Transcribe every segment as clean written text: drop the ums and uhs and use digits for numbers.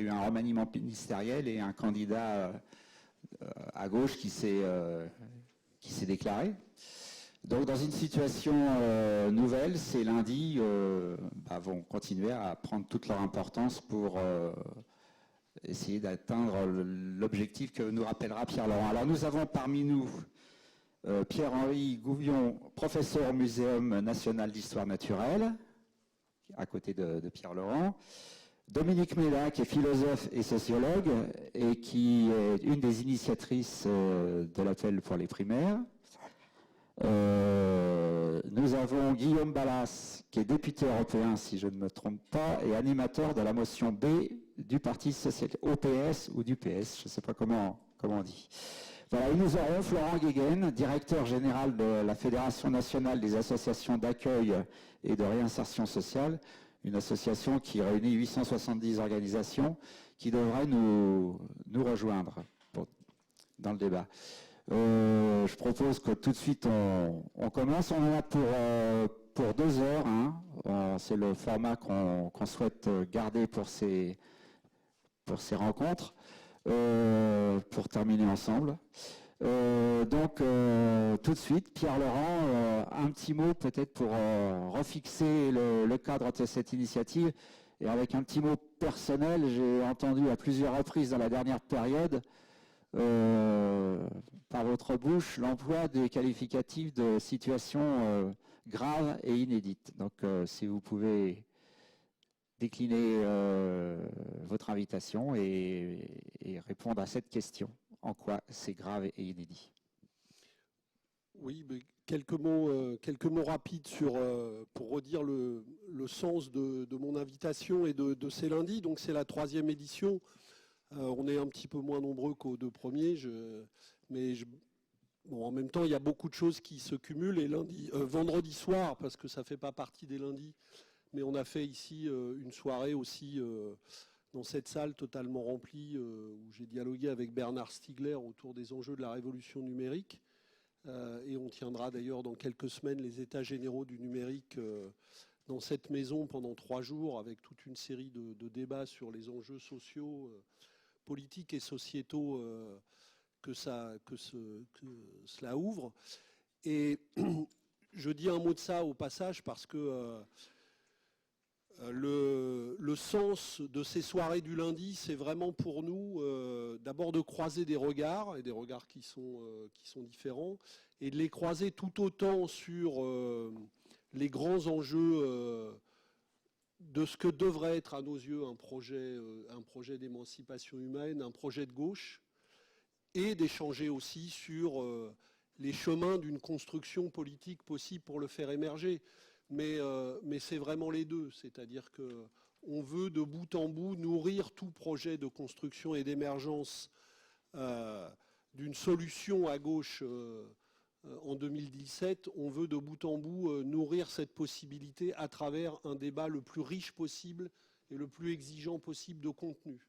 y a eu un remaniement ministériel et un candidat à gauche qui s'est déclaré. Donc dans une situation nouvelle, ces lundis vont continuer à prendre toute leur importance pour essayer d'atteindre l'objectif que nous rappellera Pierre Laurent. Alors nous avons parmi nous Pierre-Henri Gouvion, professeur au Muséum national d'histoire naturelle, à côté de Pierre Laurent. Dominique Méda, qui est philosophe et sociologue, et qui est une des initiatrices de l'appel pour les primaires. Nous avons Guillaume Balas, qui est député européen, si je ne me trompe pas, et animateur de la motion B du Parti Socialiste, OPS ou du PS, je ne sais pas comment on dit. Voilà, et nous aurons Florent Guéguen, directeur général de la Fédération nationale des associations d'accueil et de réinsertion sociale, une association qui réunit 870 organisations qui devrait nous rejoindre dans le débat. Je propose que tout de suite on commence. On en a pour 2 heures. Hein. C'est le format qu'on souhaite garder pour ces rencontres, pour terminer ensemble. Donc tout de suite, Pierre Laurent, un petit mot peut-être pour refixer le cadre de cette initiative. Et avec un petit mot personnel, j'ai entendu à plusieurs reprises dans la dernière période par votre bouche l'emploi des qualificatifs de situation grave et inédite. Donc si vous pouvez décliner votre invitation et répondre à cette question. En quoi c'est grave et inédit? Oui, mais quelques mots rapides pour redire le sens de mon invitation et de ces lundis. Donc c'est la 3e édition. On est un petit peu moins nombreux qu'aux 2 premiers. Bon, en même temps, il y a beaucoup de choses qui se cumulent. Et vendredi soir, parce que ça ne fait pas partie des lundis, mais on a fait ici une soirée aussi dans cette salle totalement remplie où j'ai dialogué avec Bernard Stiegler autour des enjeux de la révolution numérique. Et on tiendra d'ailleurs dans quelques semaines les états généraux du numérique dans cette maison pendant 3 jours avec toute une série de débats sur les enjeux sociaux, politiques et sociétaux que cela ouvre. Et je dis un mot de ça au passage parce que le sens de ces soirées du lundi, c'est vraiment pour nous d'abord de croiser des regards, et des regards qui sont différents, et de les croiser tout autant sur les grands enjeux de ce que devrait être à nos yeux un projet d'émancipation humaine, un projet de gauche, et d'échanger aussi sur les chemins d'une construction politique possible pour le faire émerger. Mais c'est vraiment les deux, c'est-à-dire qu'on veut de bout en bout nourrir tout projet de construction et d'émergence d'une solution à gauche en 2017. On veut de bout en bout nourrir cette possibilité à travers un débat le plus riche possible et le plus exigeant possible de contenu.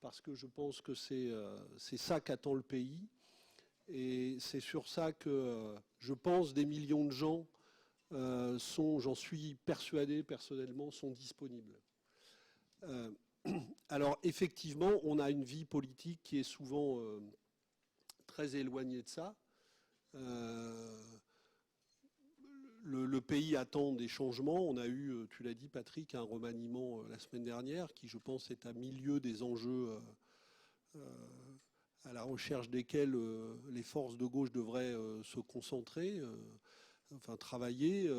Parce que je pense que c'est ça qu'attend le pays. Et c'est sur ça que je pense des millions de gens j'en suis persuadé personnellement, sont disponibles. Alors effectivement, on a une vie politique qui est souvent très éloignée de ça. Le pays attend des changements. On a eu, tu l'as dit Patrick, un remaniement la semaine dernière qui, je pense, est à milieu des enjeux à la recherche desquels les forces de gauche devraient se concentrer. Enfin travailler.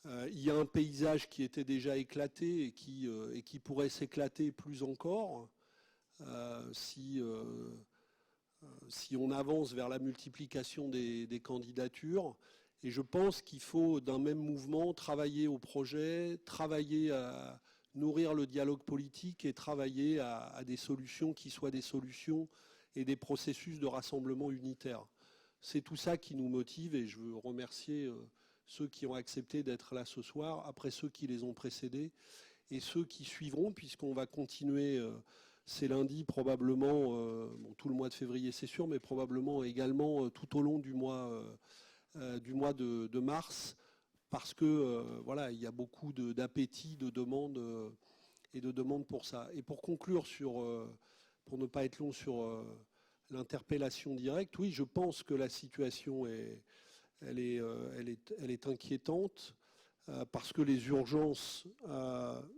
Il y a un paysage qui était déjà éclaté et qui pourrait s'éclater plus encore si on avance vers la multiplication des candidatures. Et je pense qu'il faut d'un même mouvement travailler au projet, travailler à nourrir le dialogue politique et travailler à des solutions qui soient des solutions et des processus de rassemblement unitaire. C'est tout ça qui nous motive et je veux remercier ceux qui ont accepté d'être là ce soir, après ceux qui les ont précédés et ceux qui suivront, puisqu'on va continuer ces lundis probablement, tout le mois de février c'est sûr, mais probablement également tout au long du mois de mars, parce que voilà, il y a beaucoup d'appétit, de demandes et de demandes pour ça. Et pour conclure pour ne pas être long sur l'interpellation directe, oui, je pense que la situation elle est inquiétante parce que les urgences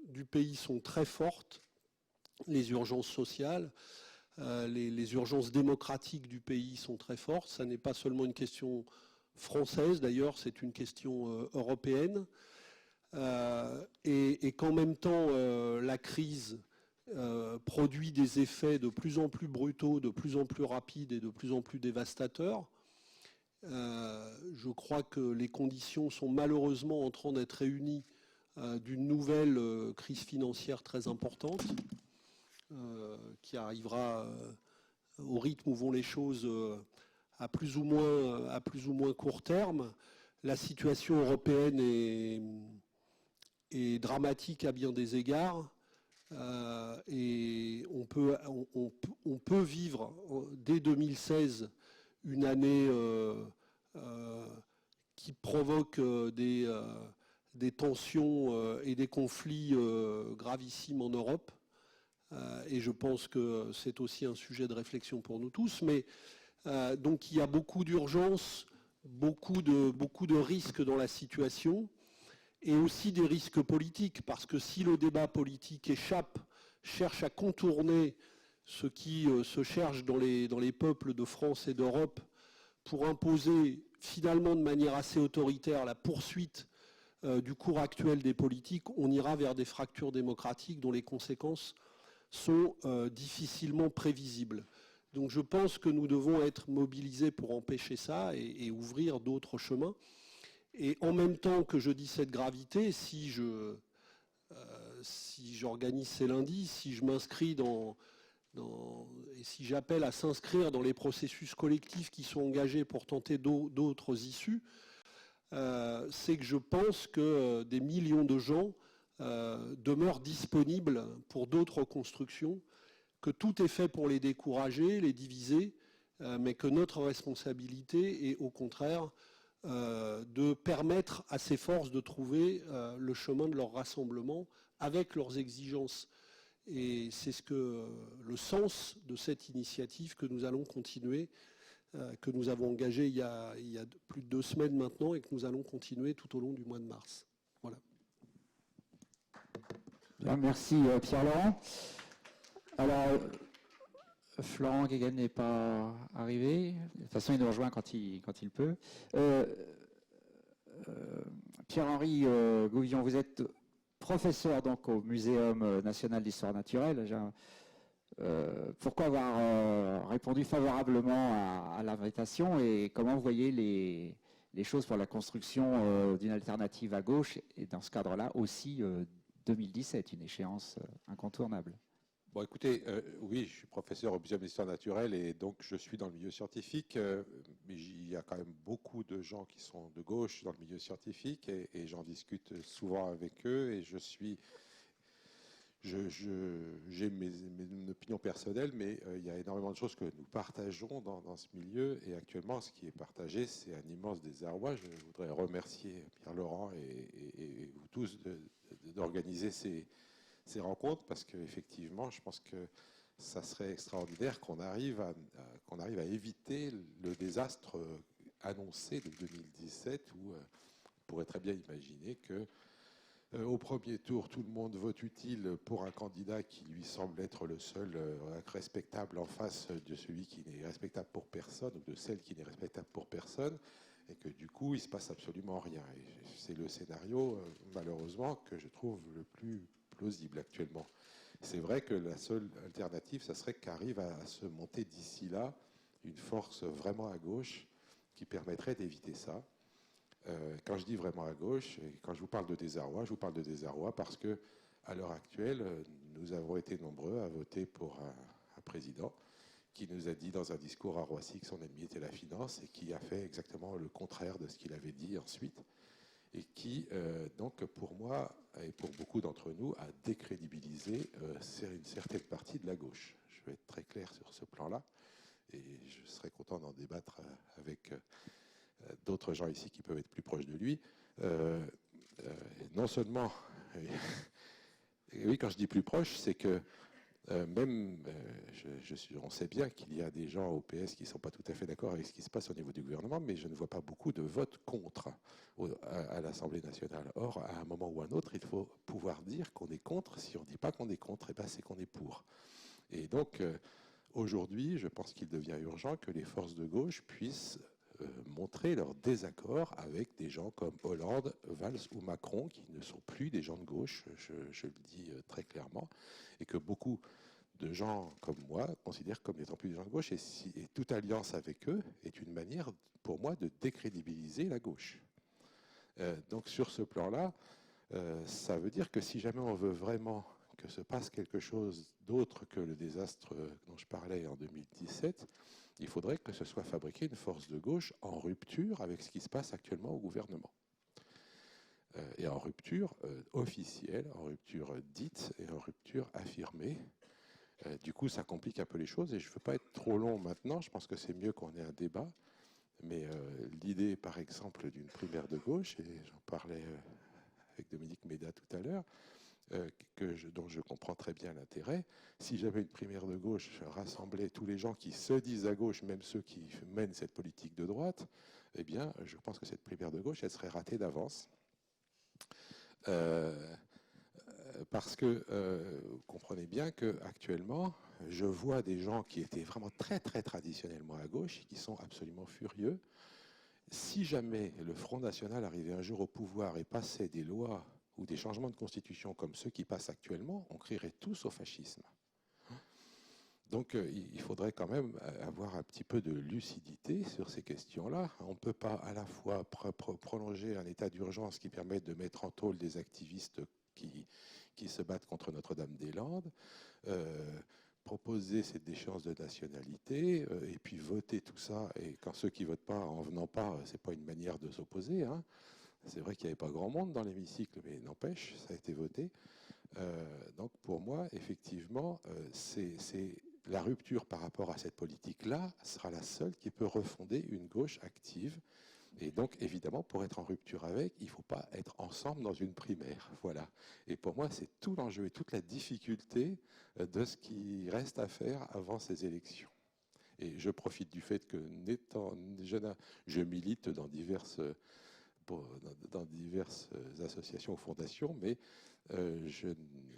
du pays sont très fortes, les urgences sociales, les urgences démocratiques du pays sont très fortes. Ça n'est pas seulement une question française, d'ailleurs, c'est une question européenne. Et qu'en même temps, la crise produit des effets de plus en plus brutaux, de plus en plus rapides et de plus en plus dévastateurs. Je crois que les conditions sont malheureusement en train d'être réunies d'une nouvelle crise financière très importante qui arrivera au rythme où vont les choses à plus ou moins court terme. La situation européenne est dramatique à bien des égards. Et on peut vivre dès 2016 une année qui provoque des tensions et des conflits gravissimes en Europe. Et je pense que c'est aussi un sujet de réflexion pour nous tous. Mais donc il y a beaucoup d'urgence, beaucoup de risques dans la situation. Et aussi des risques politiques, parce que si le débat politique cherche à contourner ce qui se cherche dans les peuples de France et d'Europe pour imposer finalement de manière assez autoritaire la poursuite du cours actuel des politiques, on ira vers des fractures démocratiques dont les conséquences sont difficilement prévisibles. Donc je pense que nous devons être mobilisés pour empêcher ça et ouvrir d'autres chemins. Et en même temps que je dis cette gravité, si j'organise ces lundis, si je m'inscris et si j'appelle à s'inscrire dans les processus collectifs qui sont engagés pour tenter d'autres issues, c'est que je pense que des millions de gens demeurent disponibles pour d'autres constructions, que tout est fait pour les décourager, les diviser, mais que notre responsabilité est au contraire de permettre à ces forces de trouver le chemin de leur rassemblement avec leurs exigences. Et c'est le sens de cette initiative que nous allons continuer, que nous avons engagée il y a plus de 2 semaines maintenant et que nous allons continuer tout au long du mois de mars. Voilà. Bien, merci Pierre-Laurent. Alors, Florent Guéguen n'est pas arrivé. De toute façon, il nous rejoint quand il peut. Pierre-Henri Gouvion, vous êtes professeur donc au Muséum national d'histoire naturelle. Pourquoi avoir répondu favorablement à l'invitation et comment vous voyez les choses pour la construction d'une alternative à gauche et dans ce cadre-là aussi 2017, une échéance incontournable? Bon, écoutez, oui, je suis professeur au Muséum d'histoire naturelle et donc je suis dans le milieu scientifique, mais il y a quand même beaucoup de gens qui sont de gauche dans le milieu scientifique et j'en discute souvent avec eux et j'ai mes opinions personnelles, mais il y a énormément de choses que nous partageons dans ce milieu et actuellement, ce qui est partagé, c'est un immense désarroi. Je voudrais remercier Pierre-Laurent et vous tous d'organiser ces rencontres parce qu'effectivement, je pense que ça serait extraordinaire qu'on arrive à éviter le désastre annoncé de 2017 où on pourrait très bien imaginer que au premier tour, tout le monde vote utile pour un candidat qui lui semble être le seul respectable en face de celui qui n'est respectable pour personne ou de celle qui n'est respectable pour personne et que du coup, il ne se passe absolument rien. Et c'est le scénario, malheureusement, que je trouve le plus plausible actuellement. C'est vrai que la seule alternative, ça serait qu'arrive à se monter d'ici là une force vraiment à gauche qui permettrait d'éviter ça. Quand je dis vraiment à gauche, et quand je vous parle de désarroi, je vous parle de désarroi parce que à l'heure actuelle, nous avons été nombreux à voter pour un président qui nous a dit dans un discours à Roissy que son ennemi était la finance et qui a fait exactement le contraire de ce qu'il avait dit ensuite et qui, donc, pour moi et pour beaucoup d'entre nous, a décrédibilisé une certaine partie de la gauche. Je vais être très clair sur ce plan-là et je serais content d'en débattre avec d'autres gens ici qui peuvent être plus proches de lui. Non seulement Et oui, quand je dis plus proche, c'est que on sait bien qu'il y a des gens au PS qui ne sont pas tout à fait d'accord avec ce qui se passe au niveau du gouvernement, mais je ne vois pas beaucoup de votes contre à l'Assemblée nationale. Or, à un moment ou à un autre, il faut pouvoir dire qu'on est contre. Si on ne dit pas qu'on est contre, eh ben, c'est qu'on est pour. Et donc, aujourd'hui, je pense qu'il devient urgent que les forces de gauche puissent montrer leur désaccord avec des gens comme Hollande, Valls ou Macron, qui ne sont plus des gens de gauche, je le dis très clairement, et que beaucoup de gens comme moi considèrent comme n'étant plus des gens de gauche, et toute alliance avec eux est une manière, pour moi, de décrédibiliser la gauche. Donc sur ce plan-là, ça veut dire que si jamais on veut vraiment que se passe quelque chose d'autre que le désastre dont je parlais en 2017, il faudrait que ce soit fabriqué une force de gauche en rupture avec ce qui se passe actuellement au gouvernement. Et en rupture officielle, en rupture dite et en rupture affirmée. Du coup, ça complique un peu les choses et je ne veux pas être trop long maintenant. Je pense que c'est mieux qu'on ait un débat. Mais l'idée, par exemple, d'une primaire de gauche, et j'en parlais avec Dominique Méda tout à l'heure, dont je comprends très bien l'intérêt, si j'avais une primaire de gauche, rassemblait tous les gens qui se disent à gauche, même ceux qui mènent cette politique de droite, eh bien, je pense que cette primaire de gauche, elle serait ratée d'avance. Parce que vous comprenez bien qu'actuellement, je vois des gens qui étaient vraiment très très traditionnellement à gauche et qui sont absolument furieux. Si jamais le Front National arrivait un jour au pouvoir et passait des lois ou des changements de constitution comme ceux qui passent actuellement, on crierait tous au fascisme. Donc il faudrait quand même avoir un petit peu de lucidité sur ces questions-là. On ne peut pas à la fois prolonger un état d'urgence qui permette de mettre en tôle des activistes qui se battent contre Notre-Dame-des-Landes, proposer cette déchéance de nationalité, et puis voter tout ça. Et quand ceux qui ne votent pas, en venant pas, ce n'est pas une manière de s'opposer. Hein. C'est vrai qu'il n'y avait pas grand monde dans l'hémicycle, mais n'empêche, ça a été voté. Donc pour moi, effectivement, c'est la rupture par rapport à cette politique-là sera la seule qui peut refonder une gauche active. Et donc, évidemment, pour être en rupture avec, il ne faut pas être ensemble dans une primaire. Voilà. Et pour moi, c'est tout l'enjeu et toute la difficulté de ce qui reste à faire avant ces élections. Et je profite du fait que, n'étant jeune, je milite dans diverses associations ou fondations, mais je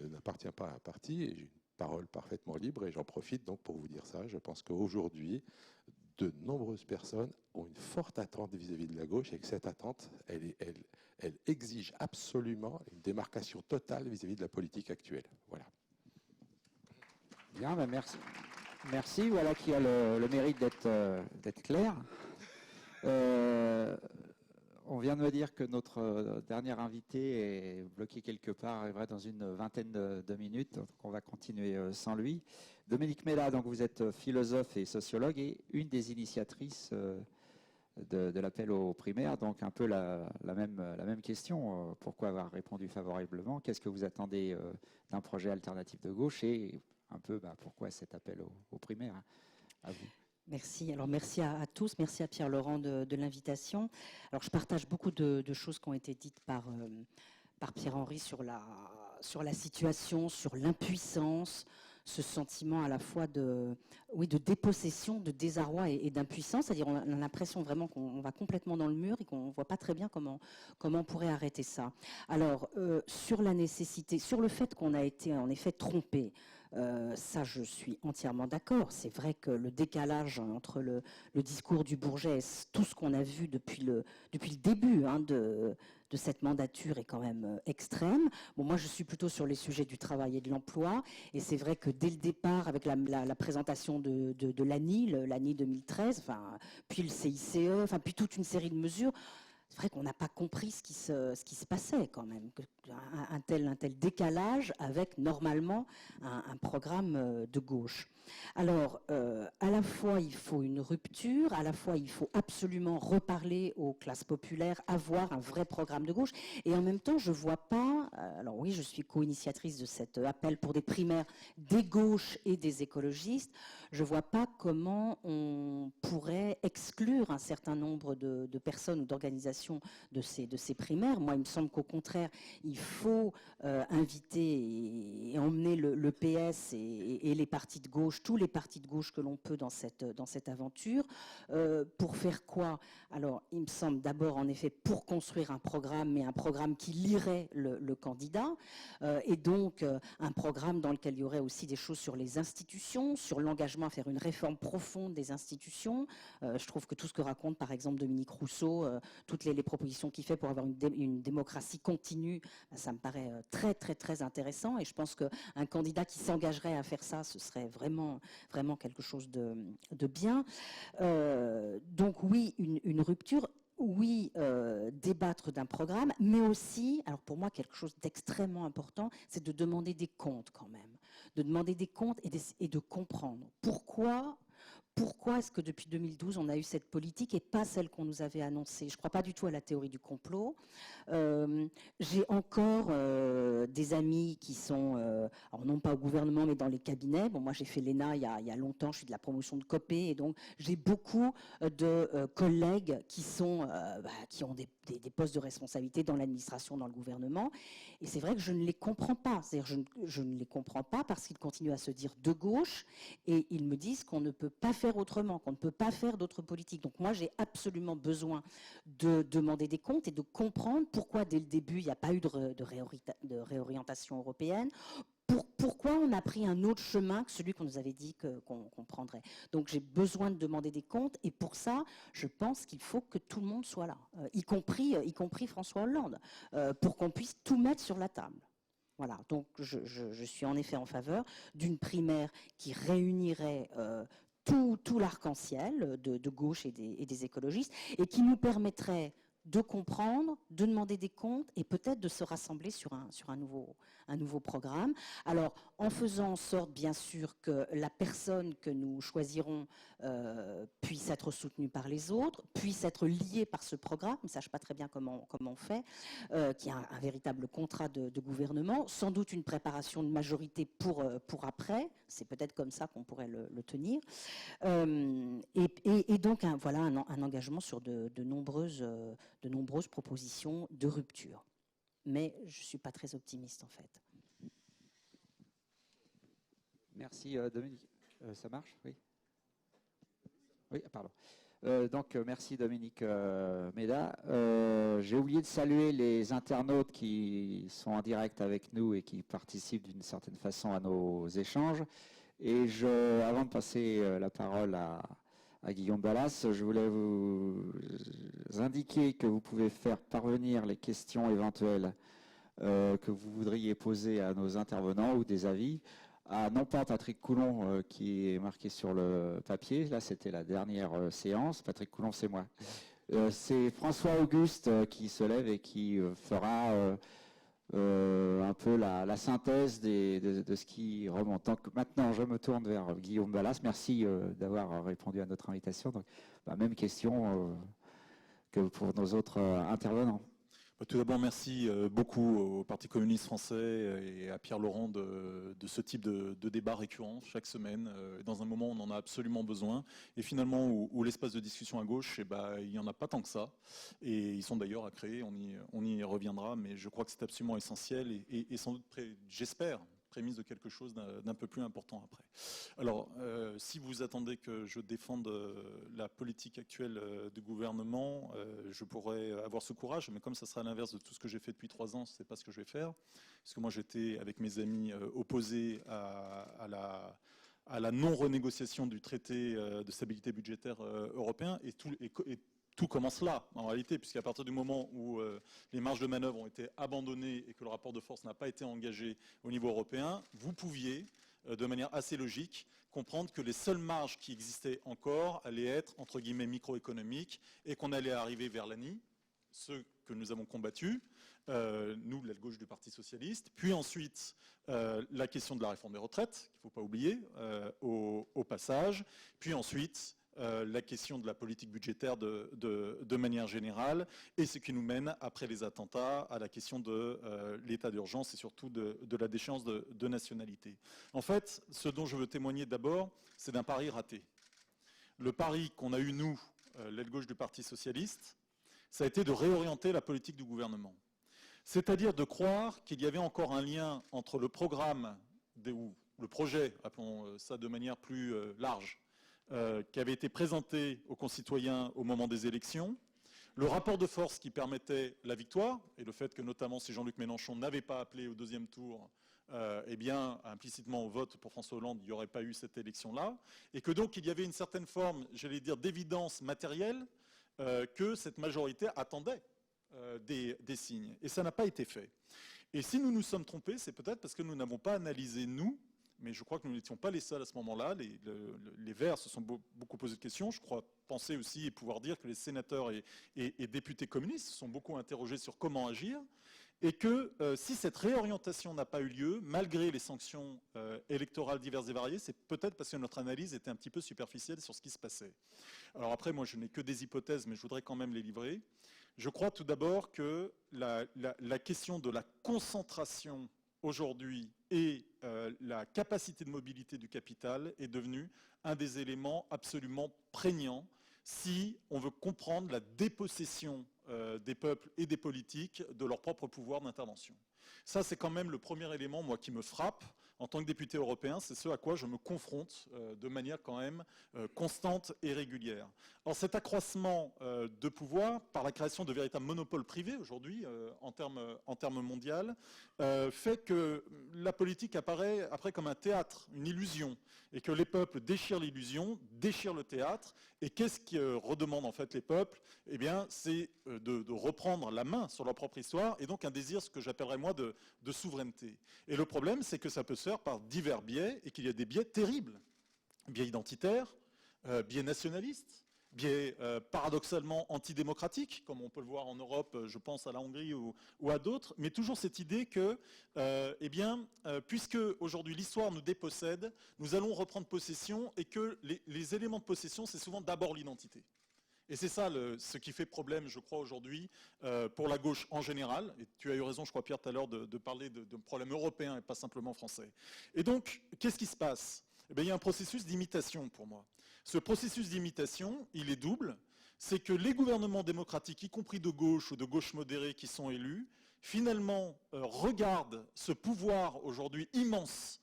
n'appartiens pas à un parti et j'ai une parole parfaitement libre et j'en profite donc pour vous dire ça. Je pense qu'aujourd'hui, de nombreuses personnes ont une forte attente vis-à-vis de la gauche et que cette attente, elle exige absolument une démarcation totale vis-à-vis de la politique actuelle. Voilà. Bien, ben merci. Merci, voilà qui a le mérite d'être clair. On vient de me dire que notre dernier invité est bloqué quelque part, arrivera dans une vingtaine de minutes, donc on va continuer sans lui. Dominique Méda, donc vous êtes philosophe et sociologue et une des initiatrices de l'appel aux primaires, donc un peu la même question. Pourquoi avoir répondu favorablement? Qu'est-ce que vous attendez d'un projet alternatif de gauche et un peu pourquoi cet appel aux primaires à vous? Merci. Alors merci à tous. Merci à Pierre-Laurent de l'invitation. Alors je partage beaucoup de choses qui ont été dites par Pierre-Henri sur la situation, sur l'impuissance, ce sentiment à la fois de dépossession, de désarroi et d'impuissance. C'est-à-dire on a l'impression vraiment qu'on va complètement dans le mur et qu'on ne voit pas très bien comment on pourrait arrêter ça. Alors sur la nécessité, sur le fait qu'on a été en effet trompé, ça, je suis entièrement d'accord. C'est vrai que le décalage entre le discours du Bourget et tout ce qu'on a vu depuis le début de cette mandature est quand même extrême. Bon, moi, je suis plutôt sur les sujets du travail et de l'emploi. Et c'est vrai que dès le départ, avec la présentation de l'ANI 2013, puis le CICE, puis toute une série de mesures, c'est vrai qu'on n'a pas compris ce qui se passait quand même. Un tel décalage avec normalement un programme de gauche. Alors, à la fois il faut une rupture, à la fois il faut absolument reparler aux classes populaires, avoir un vrai programme de gauche. Et en même temps, je ne vois pas, alors oui, je suis co-initiatrice de cet appel pour des primaires des gauches et des écologistes, je ne vois pas comment on pourrait exclure un certain nombre de personnes ou d'organisations l'organisation de ces primaires. Moi, il me semble qu'au contraire, il faut inviter et emmener le PS et les partis de gauche, tous les partis de gauche que l'on peut dans cette aventure. Pour faire quoi? Alors, il me semble d'abord, en effet, pour construire un programme, mais un programme qui lirait le candidat, et donc un programme dans lequel il y aurait aussi des choses sur les institutions, sur l'engagement à faire une réforme profonde des institutions. Je trouve que tout ce que raconte, par exemple, Dominique Rousseau, toutes les propositions qu'il fait pour avoir une démocratie continue, ça me paraît très, très, très intéressant. Et je pense qu'un candidat qui s'engagerait à faire ça, ce serait vraiment, vraiment quelque chose de bien. Donc oui, une rupture. Oui, débattre d'un programme, mais aussi, alors pour moi, quelque chose d'extrêmement important, c'est de demander des comptes quand même. De demander des comptes et de comprendre pourquoi est-ce que depuis 2012, on a eu cette politique et pas celle qu'on nous avait annoncée. Je ne crois pas du tout à la théorie du complot. J'ai encore des amis qui sont, alors non pas au gouvernement, mais dans les cabinets. Bon, moi, j'ai fait l'ENA il y a longtemps, je suis de la promotion de COPé, et donc j'ai beaucoup de collègues qui ont des postes de responsabilité dans l'administration, dans le gouvernement. Et c'est vrai que je ne les comprends pas. C'est-à-dire, je ne les comprends pas parce qu'ils continuent à se dire de gauche et ils me disent qu'on ne peut pas faire autrement, qu'on ne peut pas faire d'autres politiques. Donc moi, j'ai absolument besoin de demander des comptes et de comprendre pourquoi, dès le début, il n'y a pas eu de réorientation européenne. Pourquoi on a pris un autre chemin que celui qu'on nous avait dit qu'on prendrait. Donc j'ai besoin de demander des comptes et pour ça, je pense qu'il faut que tout le monde soit là, y compris François Hollande, pour qu'on puisse tout mettre sur la table. Voilà, donc je suis en effet en faveur d'une primaire qui réunirait tout l'arc-en-ciel de gauche et des écologistes et qui nous permettrait de comprendre, de demander des comptes et peut-être de se rassembler sur un nouveau programme. Alors, en faisant en sorte, bien sûr, que la personne que nous choisirons puisse être soutenue par les autres, puisse être liée par ce programme, je ne sais pas très bien comment on fait, qui a un véritable contrat de gouvernement, sans doute une préparation de majorité pour après, c'est peut-être comme ça qu'on pourrait le tenir, et donc voilà un engagement sur de nombreuses propositions de rupture. Mais je ne suis pas très optimiste en fait. Merci Dominique. Ça marche? Oui. Oui, pardon. Donc merci Dominique Méda. J'ai oublié de saluer les internautes qui sont en direct avec nous et qui participent d'une certaine façon à nos échanges. Et avant de passer la parole à Guillaume Balas, je voulais vous indiquer que vous pouvez faire parvenir les questions éventuelles que vous voudriez poser à nos intervenants ou des avis à non pas Patrick Coulon qui est marqué sur le papier, là c'était la dernière séance, Patrick Coulon c'est moi. C'est François Auguste qui se lève et qui fera un peu la synthèse de ce qui remonte. Donc maintenant je me tourne vers Guillaume Balas, merci d'avoir répondu à notre invitation. Donc, même question que pour nos autres intervenants. Tout d'abord, merci beaucoup au Parti communiste français et à Pierre Laurent de ce type de débat récurrent chaque semaine, dans un moment où on en a absolument besoin. Et finalement, où l'espace de discussion à gauche, il n'y en a pas tant que ça. Et ils sont d'ailleurs à créer, on y reviendra, mais je crois que c'est absolument essentiel et sans doute, j'espère, prémisse de quelque chose d'un peu plus important après. Alors, si vous attendez que je défende la politique actuelle du gouvernement, je pourrais avoir ce courage, mais comme ça sera à l'inverse de tout ce que j'ai fait depuis 3 ans, c'est pas ce que je vais faire, parce que moi j'étais avec mes amis opposés à la non-renégociation du traité de stabilité budgétaire européen, et tout commence là, en réalité, puisqu'à partir du moment où les marges de manœuvre ont été abandonnées et que le rapport de force n'a pas été engagé au niveau européen, vous pouviez, de manière assez logique, comprendre que les seules marges qui existaient encore allaient être, entre guillemets, microéconomiques, et qu'on allait arriver vers l'ANI, ceux que nous avons combattus, nous, l'aile gauche du Parti socialiste, puis ensuite la question de la réforme des retraites, qu'il ne faut pas oublier, au passage, puis ensuite la question de la politique budgétaire de manière générale, et ce qui nous mène, après les attentats, à la question de l'état d'urgence et surtout de la déchéance de nationalité. En fait, ce dont je veux témoigner d'abord, c'est d'un pari raté. Le pari qu'on a eu, nous, l'aile gauche du Parti socialiste, ça a été de réorienter la politique du gouvernement. C'est-à-dire de croire qu'il y avait encore un lien entre le programme, ou le projet, appelons ça de manière plus large, qui avait été présenté aux concitoyens au moment des élections, le rapport de force qui permettait la victoire, et le fait que notamment si Jean-Luc Mélenchon n'avait pas appelé au deuxième tour, eh bien, implicitement au vote pour François Hollande, il n'y aurait pas eu cette élection-là, et que donc il y avait une certaine forme, j'allais dire, d'évidence matérielle que cette majorité attendait des signes. Et ça n'a pas été fait. Et si nous nous sommes trompés, c'est peut-être parce que nous n'avons pas analysé, nous, mais je crois que nous n'étions pas les seuls à ce moment-là. Les Verts se sont beaucoup posé de questions. Je crois penser aussi et pouvoir dire que les sénateurs et députés communistes se sont beaucoup interrogés sur comment agir. Et que si cette réorientation n'a pas eu lieu, malgré les sanctions électorales diverses et variées, c'est peut-être parce que notre analyse était un petit peu superficielle sur ce qui se passait. Alors après, moi, je n'ai que des hypothèses, mais je voudrais quand même les livrer. Je crois tout d'abord que la question de la concentration aujourd'hui et la capacité de mobilité du capital est devenue un des éléments absolument prégnants si on veut comprendre la dépossession des peuples et des politiques de leur propre pouvoir d'intervention. Ça, c'est quand même le premier élément, moi, qui me frappe en tant que député européen. C'est ce à quoi je me confronte de manière quand même constante et régulière. Alors, cet accroissement de pouvoir, par la création de véritables monopoles privés aujourd'hui, en termes mondiaux, fait que la politique apparaît après comme un théâtre, une illusion, et que les peuples déchirent l'illusion, déchirent le théâtre. Et qu'est-ce que redemandent en fait les peuples? Eh bien, c'est de reprendre la main sur leur propre histoire, et donc un désir, ce que j'appellerais moi, de souveraineté. Et le problème, c'est que ça peut se faire par divers biais, et qu'il y a des biais terribles. Biais identitaires, biais nationalistes, biais paradoxalement antidémocratiques, comme on peut le voir en Europe, je pense à la Hongrie ou à d'autres, mais toujours cette idée que, puisque aujourd'hui l'histoire nous dépossède, nous allons reprendre possession, et que les éléments de possession, c'est souvent d'abord l'identité. Et c'est ça ce qui fait problème, je crois, aujourd'hui, pour la gauche en général. Et tu as eu raison, je crois, Pierre, tout à l'heure, de parler de problèmes européens et pas simplement français. Et donc, qu'est-ce qui se passe? Eh bien, il y a un processus d'imitation pour moi. Ce processus d'imitation, il est double. C'est que les gouvernements démocratiques, y compris de gauche ou de gauche modérée qui sont élus, finalement regardent ce pouvoir aujourd'hui immense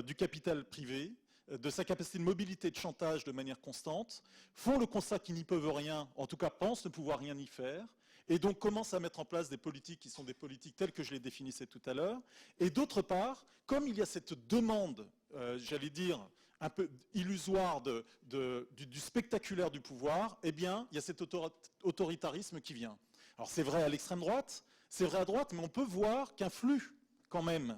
du capital privé, de sa capacité de mobilité et de chantage de manière constante, font le constat qu'ils n'y peuvent rien, en tout cas pensent ne pouvoir rien y faire, et donc commencent à mettre en place des politiques qui sont des politiques telles que je les définissais tout à l'heure. Et d'autre part, comme il y a cette demande, j'allais dire, un peu illusoire du spectaculaire du pouvoir, eh bien, il y a cet autoritarisme qui vient. Alors c'est vrai à l'extrême droite, c'est vrai à droite, mais on peut voir qu'un flux, quand même,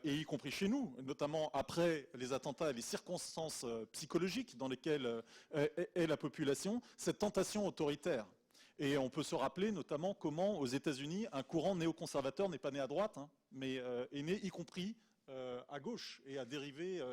et y compris chez nous, notamment après les attentats et les circonstances psychologiques dans lesquelles est la population, cette tentation autoritaire. Et on peut se rappeler notamment comment, aux États-Unis, un courant néoconservateur n'est pas né à droite, hein, mais est né y compris à gauche et à dériver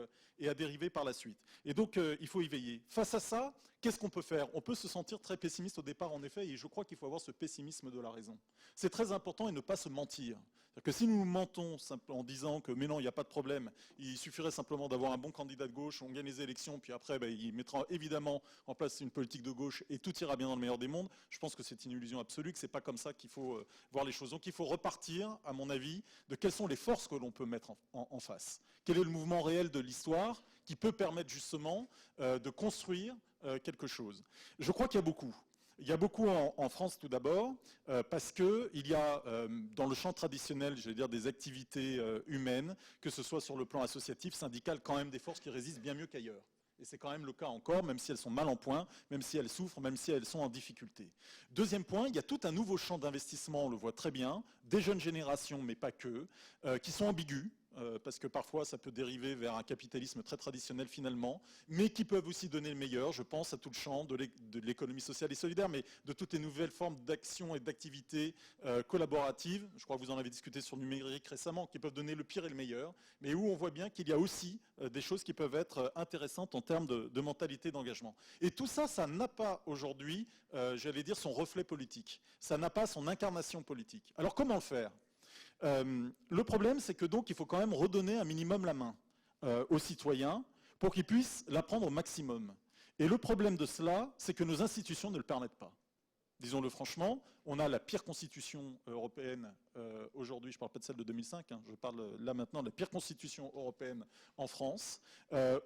par la suite. Et donc, il faut y veiller. Face à ça, qu'est-ce qu'on peut faire? On peut se sentir très pessimiste au départ, en effet, et je crois qu'il faut avoir ce pessimisme de la raison. C'est très important et ne pas se mentir. C'est-à-dire que si nous mentons en disant que mais non, il n'y a pas de problème, il suffirait simplement d'avoir un bon candidat de gauche, on gagne les élections, puis après, il mettra évidemment en place une politique de gauche et tout ira bien dans le meilleur des mondes, je pense que c'est une illusion absolue, que ce n'est pas comme ça qu'il faut voir les choses. Donc il faut repartir, à mon avis, de quelles sont les forces que l'on peut mettre en face. Quel est le mouvement réel de l'histoire qui peut permettre justement de construire quelque chose. Je crois qu'il y a beaucoup. Il y a beaucoup en France tout d'abord, parce qu'il y a dans le champ traditionnel, j'allais dire, des activités humaines, que ce soit sur le plan associatif, syndical, quand même des forces qui résistent bien mieux qu'ailleurs. Et c'est quand même le cas encore, même si elles sont mal en point, même si elles souffrent, même si elles sont en difficulté. Deuxième point, il y a tout un nouveau champ d'investissement, on le voit très bien, des jeunes générations, mais pas que, qui sont ambigus. Parce que parfois ça peut dériver vers un capitalisme très traditionnel finalement, mais qui peuvent aussi donner le meilleur. Je pense à tout le champ de l'économie sociale et solidaire, mais de toutes les nouvelles formes d'action et d'activités collaboratives. Je crois que vous en avez discuté sur le numérique récemment, qui peuvent donner le pire et le meilleur, mais où on voit bien qu'il y a aussi des choses qui peuvent être intéressantes en termes de mentalité d'engagement. Et tout ça, ça n'a pas aujourd'hui, j'allais dire, son reflet politique. Ça n'a pas son incarnation politique. Alors comment le faire ? Le problème, c'est que donc il faut quand même redonner un minimum la main aux citoyens pour qu'ils puissent la prendre au maximum. Et le problème de cela, c'est que nos institutions ne le permettent pas. Disons-le franchement, on a la pire constitution européenne aujourd'hui, je ne parle pas de celle de 2005, je parle là maintenant de la pire constitution européenne en France,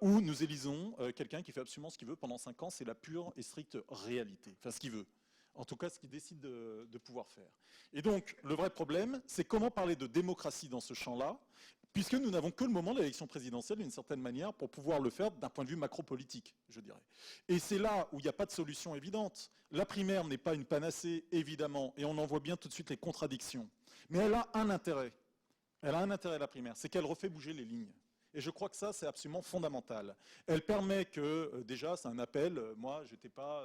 où nous élisons quelqu'un qui fait absolument ce qu'il veut pendant 5 ans, c'est la pure et stricte réalité, enfin ce qu'il veut. En tout cas, ce qu'il décide de pouvoir faire. Et donc, le vrai problème, c'est comment parler de démocratie dans ce champ-là, puisque nous n'avons que le moment de l'élection présidentielle, d'une certaine manière, pour pouvoir le faire d'un point de vue macro-politique, je dirais. Et c'est là où il n'y a pas de solution évidente. La primaire n'est pas une panacée, évidemment, et on en voit bien tout de suite les contradictions. Mais elle a un intérêt. Elle a un intérêt, la primaire, c'est qu'elle refait bouger les lignes. Et je crois que ça, c'est absolument fondamental. Elle permet que, déjà, c'est un appel, moi, je n'étais pas,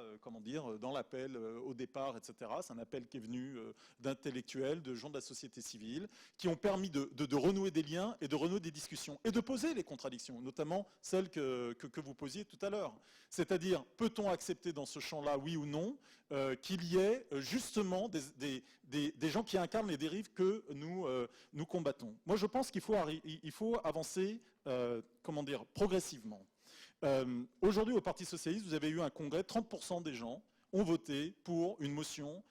dans l'appel au départ, etc. C'est un appel qui est venu d'intellectuels, de gens de la société civile, qui ont permis de renouer des liens et de renouer des discussions, et de poser les contradictions, notamment celles que vous posiez tout à l'heure. C'est-à-dire, peut-on accepter dans ce champ-là, oui ou non, qu'il y ait justement des gens qui incarnent les dérives que nous combattons. Moi, je pense qu'il faut avancer progressivement. Aujourd'hui, au Parti socialiste, vous avez eu un congrès, 30% des gens ont voté pour une motion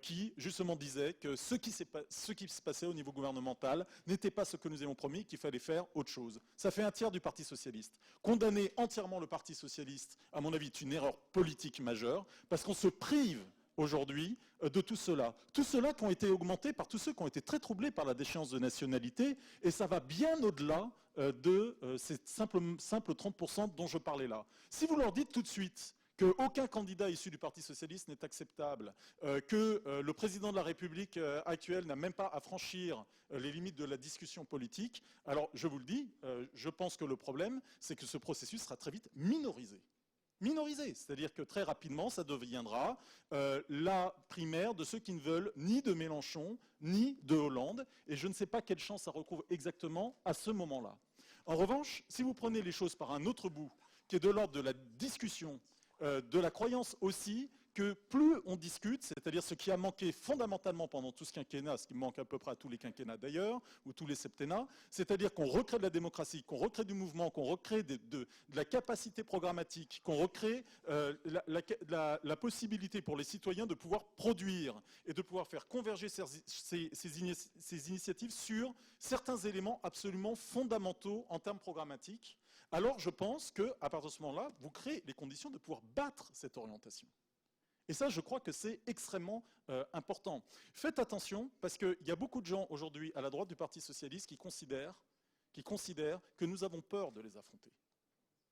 qui, justement, disait que ce qui se passait au niveau gouvernemental n'était pas ce que nous avions promis, qu'il fallait faire autre chose. Ça fait un tiers du Parti socialiste. Condamner entièrement le Parti socialiste, à mon avis, est une erreur politique majeure, parce qu'on se prive aujourd'hui de tout cela. Tout cela qui ont été augmentés par tous ceux qui ont été très troublés par la déchéance de nationalité, et ça va bien au-delà de ces simples 30% dont je parlais là. Si vous leur dites tout de suite qu'aucun candidat issu du Parti socialiste n'est acceptable, que le président de la République actuel n'a même pas à franchir les limites de la discussion politique, alors je vous le dis, je pense que le problème, c'est que ce processus sera très vite minorisé. Minorisé, c'est-à-dire que très rapidement, ça deviendra la primaire de ceux qui ne veulent ni de Mélenchon, ni de Hollande, et je ne sais pas quelle chance ça retrouve exactement à ce moment-là. En revanche, si vous prenez les choses par un autre bout, qui est de l'ordre de la discussion, de la croyance aussi que plus on discute, c'est-à-dire ce qui a manqué fondamentalement pendant tout ce quinquennat, ce qui manque à peu près à tous les quinquennats d'ailleurs, ou tous les septennats, c'est-à-dire qu'on recrée de la démocratie, qu'on recrée du mouvement, qu'on recrée de la capacité programmatique, qu'on recrée la possibilité pour les citoyens de pouvoir produire et de pouvoir faire converger ces initiatives sur certains éléments absolument fondamentaux en termes programmatiques. Alors je pense qu'à partir de ce moment-là, vous créez les conditions de pouvoir battre cette orientation. Et ça, je crois que c'est extrêmement important. Faites attention, parce qu'il y a beaucoup de gens aujourd'hui à la droite du Parti socialiste qui considèrent que nous avons peur de les affronter.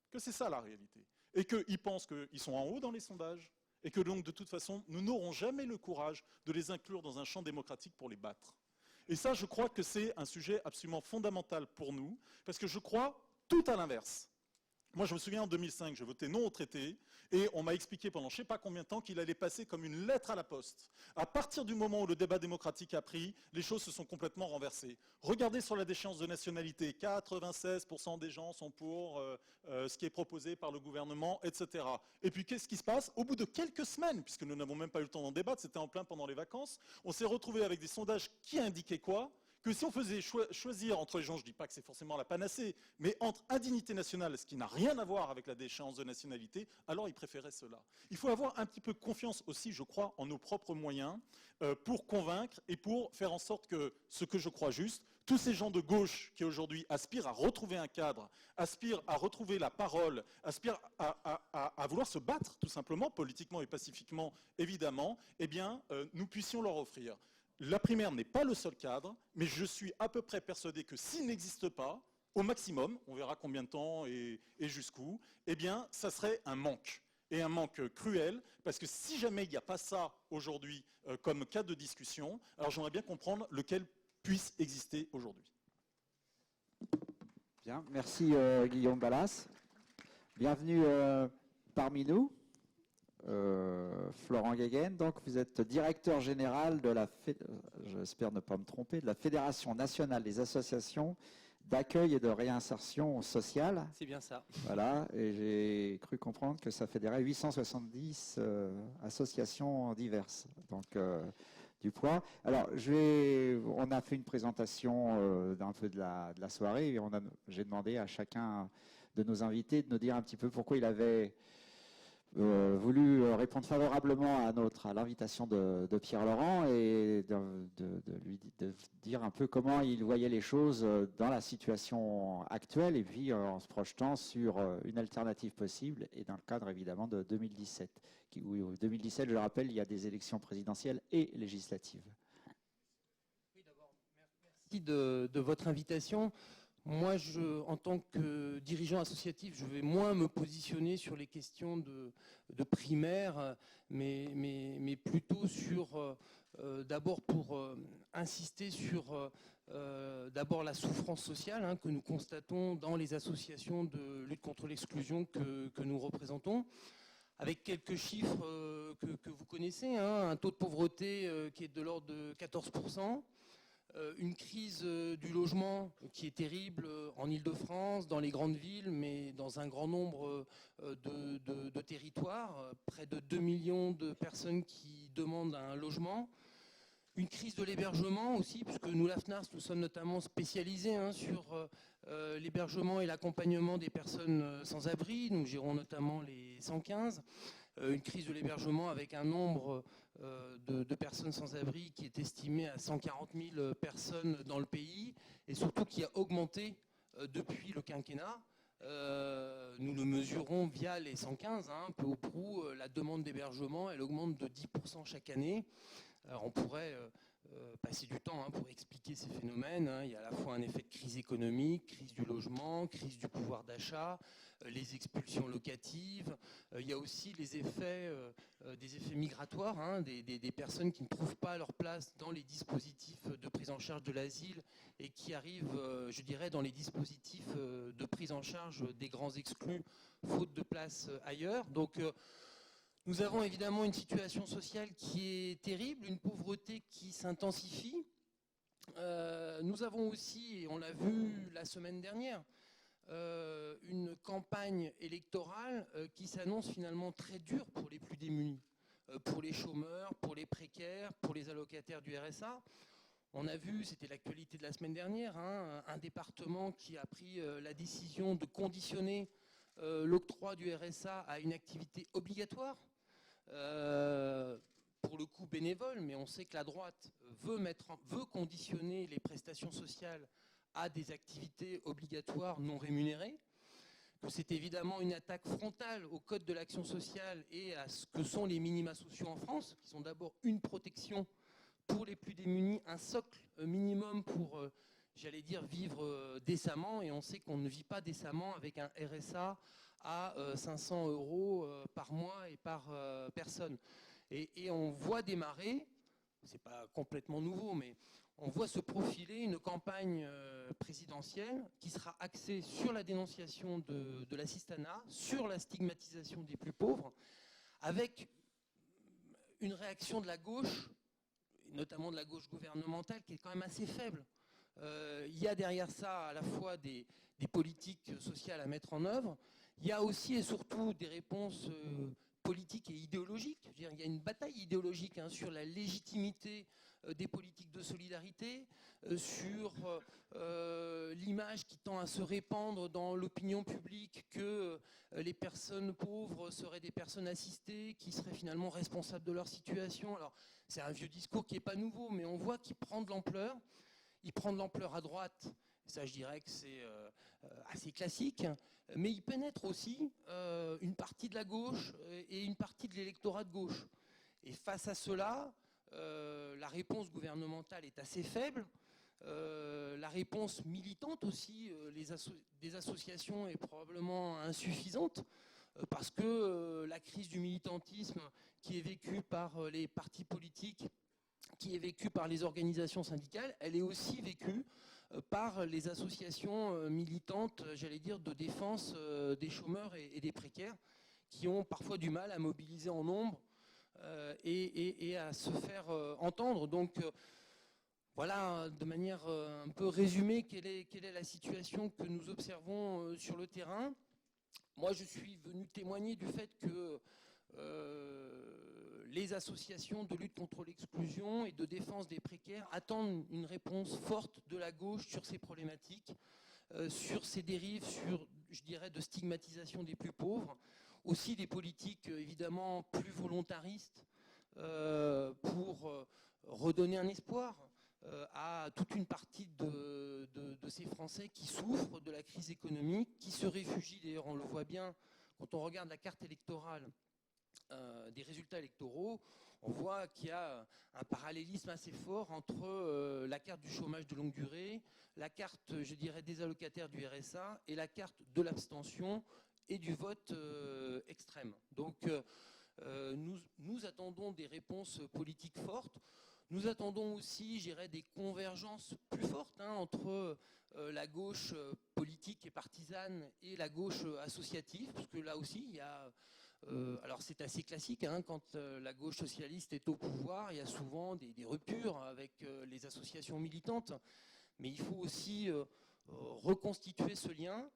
Que c'est ça la réalité. Et qu'ils pensent qu'ils sont en haut dans les sondages, et que donc de toute façon, nous n'aurons jamais le courage de les inclure dans un champ démocratique pour les battre. Et ça, je crois que c'est un sujet absolument fondamental pour nous, parce que je crois tout à l'inverse. Moi, je me souviens, en 2005, je votais non au traité, et on m'a expliqué pendant je ne sais pas combien de temps qu'il allait passer comme une lettre à la poste. À partir du moment où le débat démocratique a pris, les choses se sont complètement renversées. Regardez sur la déchéance de nationalité, 96% des gens sont pour ce qui est proposé par le gouvernement, etc. Et puis, qu'est-ce qui se passe? Au bout de quelques semaines, puisque nous n'avons même pas eu le temps d'en débattre, c'était en plein pendant les vacances, on s'est retrouvé avec des sondages qui indiquaient quoi? Que si on faisait choisir entre les gens, je ne dis pas que c'est forcément la panacée, mais entre indignité nationale, ce qui n'a rien à voir avec la déchéance de nationalité, alors ils préféraient cela. Il faut avoir un petit peu confiance aussi, je crois, en nos propres moyens pour convaincre et pour faire en sorte que ce que je crois juste, tous ces gens de gauche qui aujourd'hui aspirent à retrouver un cadre, aspirent à retrouver la parole, aspirent à vouloir se battre tout simplement, politiquement et pacifiquement évidemment, eh bien nous puissions leur offrir. La primaire n'est pas le seul cadre, mais je suis à peu près persuadé que s'il n'existe pas, au maximum, on verra combien de temps et jusqu'où, eh bien, ça serait un manque. Et un manque cruel, parce que si jamais il n'y a pas ça aujourd'hui comme cadre de discussion, alors j'aimerais bien comprendre lequel puisse exister aujourd'hui. Bien, merci Guillaume Balas. Bienvenue parmi nous. Florent Guéguen, donc vous êtes directeur général de j'espère ne pas me tromper, de la Fédération nationale des associations d'accueil et de réinsertion sociale. C'est bien ça. Voilà, et j'ai cru comprendre que ça fédérait 870 associations diverses. Donc du poids. Alors on a fait une présentation d'un peu de la soirée et j'ai demandé à chacun de nos invités de nous dire un petit peu pourquoi il avait voulu répondre favorablement à l'invitation de Pierre Laurent et de dire un peu comment il voyait les choses dans la situation actuelle et puis en se projetant sur une alternative possible et dans le cadre évidemment de 2017. Où 2017, je le rappelle, il y a des élections présidentielles et législatives. Oui, d'abord, merci de votre invitation. Moi, en tant que dirigeant associatif, je vais moins me positionner sur les questions de primaire, mais plutôt sur, d'abord pour insister sur d'abord la souffrance sociale que nous constatons dans les associations de lutte contre l'exclusion que nous représentons, avec quelques chiffres que vous connaissez, un taux de pauvreté qui est de l'ordre de 14%, une crise du logement qui est terrible en Île-de-France, dans les grandes villes, mais dans un grand nombre de territoires, près de 2 millions de personnes qui demandent un logement. Une crise de l'hébergement aussi, puisque nous, la FNARS, nous sommes notamment spécialisés sur l'hébergement et l'accompagnement des personnes sans abri. Nous gérons notamment les 115. Une crise de l'hébergement avec un nombre de personnes sans abri qui est estimé à 140 000 personnes dans le pays et surtout qui a augmenté depuis le quinquennat. Nous le mesurons via les 115, peu au prou, la demande d'hébergement, elle augmente de 10% chaque année. Alors on pourrait passer du temps pour expliquer ces phénomènes. Il y a à la fois un effet de crise économique, crise du logement, crise du pouvoir d'achat, les expulsions locatives. Il y a aussi les effets, des effets migratoires, des personnes qui ne trouvent pas leur place dans les dispositifs de prise en charge de l'asile et qui arrivent, je dirais, dans les dispositifs de prise en charge des grands exclus, faute de place ailleurs. Donc, nous avons évidemment une situation sociale qui est terrible, une pauvreté qui s'intensifie. Nous avons aussi, et on l'a vu la semaine dernière, une campagne électorale qui s'annonce finalement très dure pour les plus démunis, pour les chômeurs, pour les précaires, pour les allocataires du RSA. On a vu, c'était l'actualité de la semaine dernière, un département qui a pris la décision de conditionner l'octroi du RSA à une activité obligatoire. Pour le coup bénévole, mais on sait que la droite veut conditionner les prestations sociales à des activités obligatoires non rémunérées, que c'est évidemment une attaque frontale au code de l'action sociale et à ce que sont les minima sociaux en France, qui sont d'abord une protection pour les plus démunis, un socle minimum pour, j'allais dire, vivre décemment, et on sait qu'on ne vit pas décemment avec un RSA à 500 € par mois et par personne. Et on voit démarrer, c'est pas complètement nouveau, mais on voit se profiler une campagne présidentielle qui sera axée sur la dénonciation de l'assistanat, sur la stigmatisation des plus pauvres, avec une réaction de la gauche, notamment de la gauche gouvernementale, qui est quand même assez faible. Il y a derrière ça à la fois des politiques sociales à mettre en œuvre. Il y a aussi et surtout des réponses politiques et idéologiques. Je veux dire, il y a une bataille idéologique sur la légitimité des politiques de solidarité, sur l'image qui tend à se répandre dans l'opinion publique que les personnes pauvres seraient des personnes assistées, qui seraient finalement responsables de leur situation. Alors, c'est un vieux discours qui n'est pas nouveau, mais on voit qu'il prend de l'ampleur. Il prend de l'ampleur à droite. Ça, je dirais que c'est assez classique. Mais il pénètre aussi une partie de la gauche et une partie de l'électorat de gauche. Et face à cela, la réponse gouvernementale est assez faible. La réponse militante aussi des associations est probablement insuffisante parce que la crise du militantisme qui est vécue par les partis politiques, qui est vécue par les organisations syndicales, elle est aussi vécue par les associations militantes, j'allais dire, de défense des chômeurs et des précaires, qui ont parfois du mal à mobiliser en nombre et à se faire entendre. Donc voilà, de manière un peu résumée, quelle est la situation que nous observons sur le terrain. Moi, je suis venu témoigner du fait que les associations de lutte contre l'exclusion et de défense des précaires attendent une réponse forte de la gauche sur ces problématiques, sur ces dérives, sur, je dirais, de stigmatisation des plus pauvres. aussi des politiques évidemment plus volontaristes pour redonner un espoir à toute une partie de ces Français qui souffrent de la crise économique, qui se réfugient. D'ailleurs, on le voit bien quand on regarde la carte électorale des résultats électoraux, on voit qu'il y a un parallélisme assez fort entre la carte du chômage de longue durée, la carte, je dirais, des allocataires du RSA et la carte de l'abstention et du vote extrême. Donc, nous attendons des réponses politiques fortes. Nous attendons aussi, je dirais, des convergences plus fortes entre la gauche politique et partisane et la gauche associative, parce que là aussi, il y a... alors c'est assez classique, quand la gauche socialiste est au pouvoir, il y a souvent des ruptures avec les associations militantes, mais il faut aussi reconstituer ce lien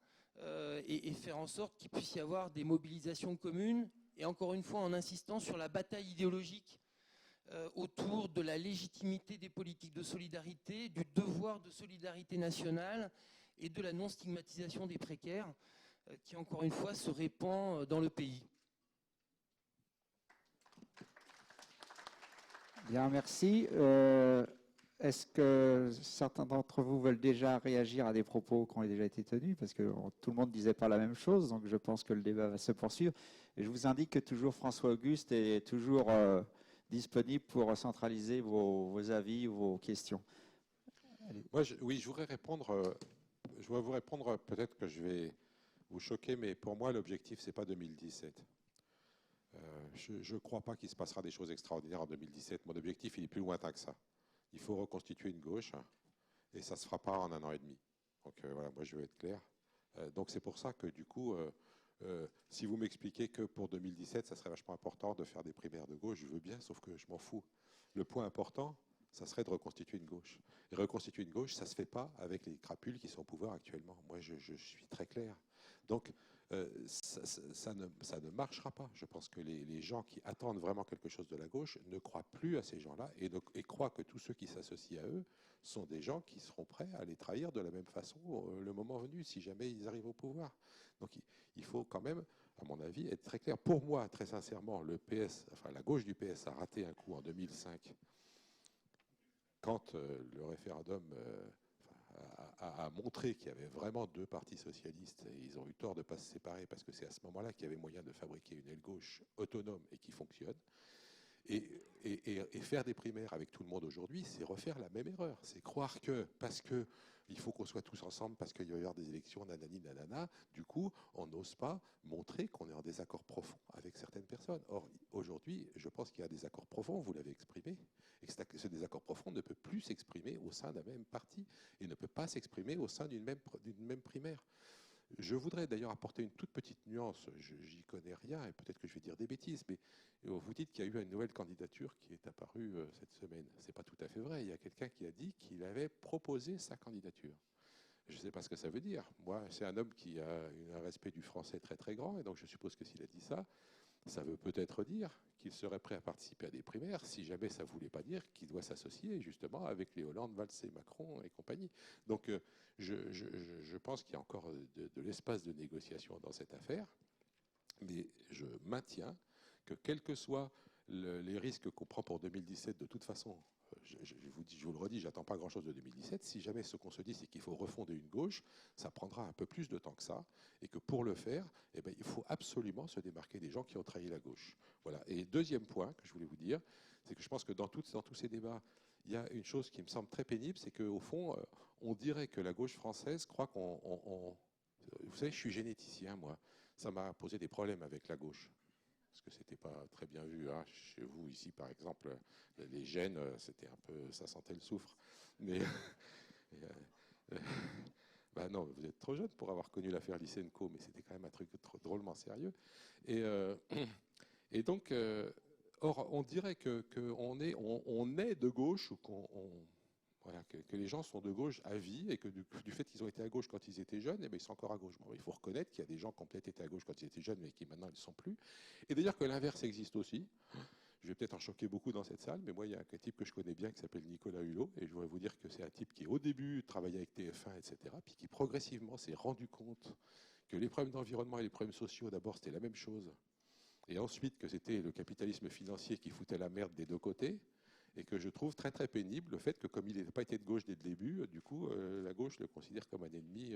et faire en sorte qu'il puisse y avoir des mobilisations communes, et encore une fois en insistant sur la bataille idéologique autour de la légitimité des politiques de solidarité, du devoir de solidarité nationale et de la non-stigmatisation des précaires qui, encore une fois, se répand dans le pays. Bien, merci. Est-ce que certains d'entre vous veulent déjà réagir à des propos qui ont déjà été tenus? Parce que tout le monde ne disait pas la même chose, donc je pense que le débat va se poursuivre. Et je vous indique que toujours François Auguste est toujours disponible pour centraliser vos avis ou vos questions. Moi, oui, je voudrais répondre. Je voudrais vous répondre. Peut-être que je vais vous choquer, mais pour moi, l'objectif, c'est pas 2017. Je ne crois pas qu'il se passera des choses extraordinaires en 2017. Mon objectif, il est plus lointain que ça. Il faut reconstituer une gauche, et ça ne se fera pas en 1 an et demi. Donc voilà, moi, je veux être clair. Donc c'est pour ça que du coup, si vous m'expliquez que pour 2017, ça serait vachement important de faire des primaires de gauche, je veux bien, sauf que je m'en fous. Le point important, ça serait de reconstituer une gauche. Et reconstituer une gauche, ça ne se fait pas avec les crapules qui sont au pouvoir actuellement. Moi, je suis très clair. Donc, ça ne marchera pas. Je pense que les gens qui attendent vraiment quelque chose de la gauche ne croient plus à ces gens-là et croient que tous ceux qui s'associent à eux sont des gens qui seront prêts à les trahir de la même façon le moment venu, si jamais ils arrivent au pouvoir. Donc, il faut quand même, à mon avis, être très clair. Pour moi, très sincèrement, le PS, enfin la gauche du PS a raté un coup en 2005 quand le référendum a montré qu'il y avait vraiment 2 partis socialistes, et ils ont eu tort de ne pas se séparer parce que c'est à ce moment-là qu'il y avait moyen de fabriquer une aile gauche autonome et qui fonctionne. Et faire des primaires avec tout le monde aujourd'hui, c'est refaire la même erreur. C'est croire que parce que il faut qu'on soit tous ensemble parce qu'il va y avoir des élections, nanani, nanana, du coup, on n'ose pas montrer qu'on est en désaccord profond avec certaines personnes. Or, aujourd'hui, je pense qu'il y a des accords profonds, vous l'avez exprimé, et que ce désaccord profond ne peut plus s'exprimer au sein d'un même parti et ne peut pas s'exprimer au sein d'une même primaire. Je voudrais d'ailleurs apporter une toute petite nuance, j'y connais rien et peut-être que je vais dire des bêtises, mais vous dites qu'il y a eu une nouvelle candidature qui est apparue cette semaine. Ce n'est pas tout à fait vrai. Il y a quelqu'un qui a dit qu'il avait proposé sa candidature. Je ne sais pas ce que ça veut dire. Moi, c'est un homme qui a un respect du français très très grand, et donc je suppose que s'il a dit ça, ça veut peut-être dire qu'il serait prêt à participer à des primaires, si jamais ça ne voulait pas dire qu'il doit s'associer justement avec les Hollande, Valls et Macron et compagnie. Donc je pense qu'il y a encore de l'espace de négociation dans cette affaire, mais je maintiens que quels que soient les risques qu'on prend pour 2017, de toute façon, je vous le redis, j'attends pas grand-chose de 2017. Si jamais ce qu'on se dit, c'est qu'il faut refonder une gauche, ça prendra un peu plus de temps que ça, et que pour le faire, eh ben, il faut absolument se démarquer des gens qui ont trahi la gauche. Voilà. Et deuxième point que je voulais vous dire, c'est que je pense que dans tous ces débats, il y a une chose qui me semble très pénible, c'est qu'au fond, on dirait que la gauche française croit qu'on... Vous savez, je suis généticien, moi. Ça m'a posé des problèmes avec la gauche. Parce que c'était pas très bien vu. Chez vous, ici, par exemple, les gènes, c'était un peu, ça sentait le soufre. Mais bah non, vous êtes trop jeune pour avoir connu l'affaire Lysenko, mais c'était quand même un truc drôlement sérieux. Et donc, or, on dirait qu'on est de gauche, ou voilà, que les gens sont de gauche à vie, et que du fait qu'ils ont été à gauche quand ils étaient jeunes, eh bien, ils sont encore à gauche. Bon, il faut reconnaître qu'il y a des gens qui ont peut-être été à gauche quand ils étaient jeunes, mais qui maintenant ne le sont plus. Et d'ailleurs que l'inverse existe aussi. Je vais peut-être en choquer beaucoup dans cette salle, mais moi, il y a un type que je connais bien qui s'appelle Nicolas Hulot, et je voudrais vous dire que c'est un type qui, au début, travaillait avec TF1, etc., puis qui progressivement s'est rendu compte que les problèmes d'environnement et les problèmes sociaux, d'abord, c'était la même chose, et ensuite que c'était le capitalisme financier qui foutait la merde des deux côtés, et que je trouve très très pénible le fait que comme il n'a pas été de gauche dès le début, du coup, la gauche le considère comme un ennemi.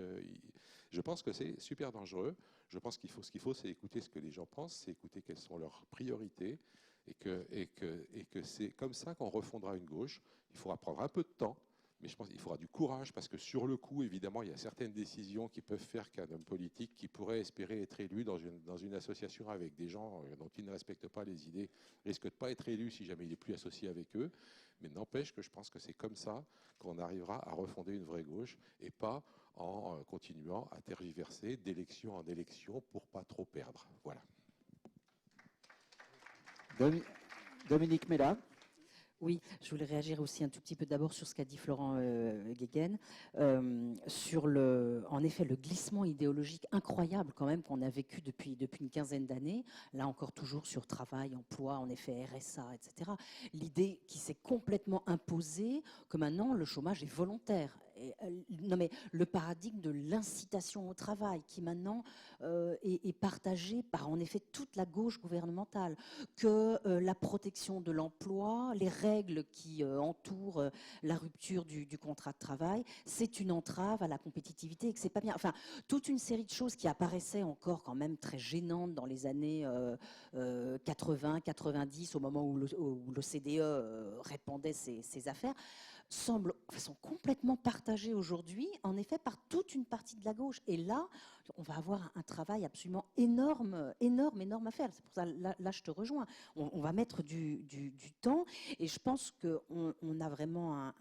Je pense que c'est super dangereux. Je pense qu'il faut, ce qu'il faut, c'est écouter ce que les gens pensent, c'est écouter quelles sont leurs priorités, et que c'est comme ça qu'on refondera une gauche. Il faudra prendre un peu de temps, mais je pense qu'il faudra du courage, parce que sur le coup, évidemment, il y a certaines décisions qui peuvent faire qu'un homme politique qui pourrait espérer être élu dans une association avec des gens dont il ne respecte pas les idées risque de ne pas être élu si jamais il n'est plus associé avec eux. Mais n'empêche que je pense que c'est comme ça qu'on arrivera à refonder une vraie gauche, et pas en continuant à tergiverser d'élection en élection pour pas trop perdre. Voilà. Dominique Méla. Oui, je voulais réagir aussi un tout petit peu d'abord sur ce qu'a dit Florent Guéguen, sur en effet le glissement idéologique incroyable quand même qu'on a vécu depuis une quinzaine d'années, là encore toujours sur travail, emploi, en effet RSA, etc. L'idée qui s'est complètement imposée que maintenant le chômage est volontaire. Non mais le paradigme de l'incitation au travail qui maintenant est partagé par en effet toute la gauche gouvernementale, que la protection de l'emploi, les règles qui entourent la rupture du contrat de travail, c'est une entrave à la compétitivité et que c'est pas bien. Enfin, toute une série de choses qui apparaissaient encore quand même très gênantes dans les années 80, 90, au moment où l'OCDE répandait ses affaires, sont complètement partagées aujourd'hui, en effet, par toute une partie de la gauche. Et là, on va avoir un travail absolument énorme à faire. C'est pour ça, là je te rejoins. On va mettre du temps, et je pense qu'on a vraiment un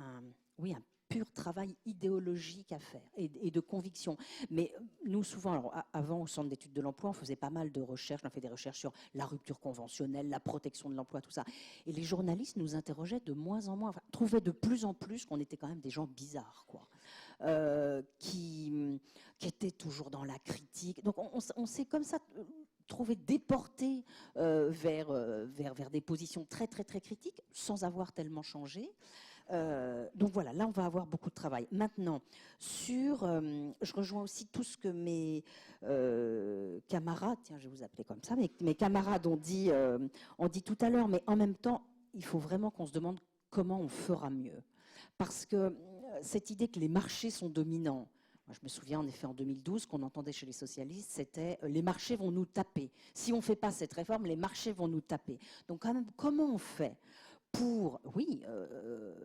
pur travail idéologique à faire et de conviction. Mais nous, souvent, alors, avant, au Centre d'études de l'emploi, on faisait pas mal de recherches. On a fait des recherches sur la rupture conventionnelle, la protection de l'emploi, tout ça. Et les journalistes nous interrogeaient de moins en moins, enfin, trouvaient de plus en plus qu'on était quand même des gens bizarres, quoi. Qui étaient toujours dans la critique. Donc, on s'est comme ça trouvé déporté vers des positions très, très, très critiques, sans avoir tellement changé. Donc voilà, là on va avoir beaucoup de travail. Maintenant, je rejoins aussi tout ce que mes camarades, tiens je vais vous appeler comme ça, mes camarades ont dit tout à l'heure, mais en même temps, il faut vraiment qu'on se demande comment on fera mieux. Parce que cette idée que les marchés sont dominants, moi, je me souviens en effet en 2012 qu'on entendait chez les socialistes, c'était les marchés vont nous taper. Si on ne fait pas cette réforme, les marchés vont nous taper. Donc quand même, comment on fait pour,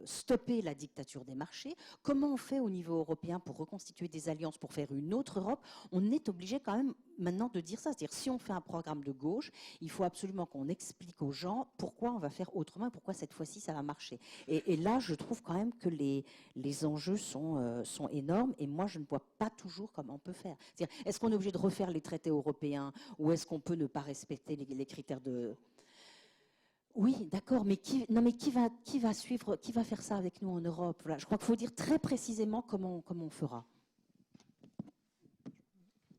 stopper la dictature des marchés? Comment on fait au niveau européen pour reconstituer des alliances, pour faire une autre Europe? On est obligé quand même maintenant de dire ça. C'est-à-dire, si on fait un programme de gauche, il faut absolument qu'on explique aux gens pourquoi on va faire autrement et pourquoi cette fois-ci ça va marcher. Et là, je trouve quand même que les enjeux sont énormes, et moi, je ne vois pas toujours comment on peut faire. C'est-à-dire, est-ce qu'on est obligé de refaire les traités européens, ou est-ce qu'on peut ne pas respecter les critères de... Oui, d'accord, mais qui va suivre, qui va faire ça avec nous en Europe? Voilà, je crois qu'il faut dire très précisément comment on fera.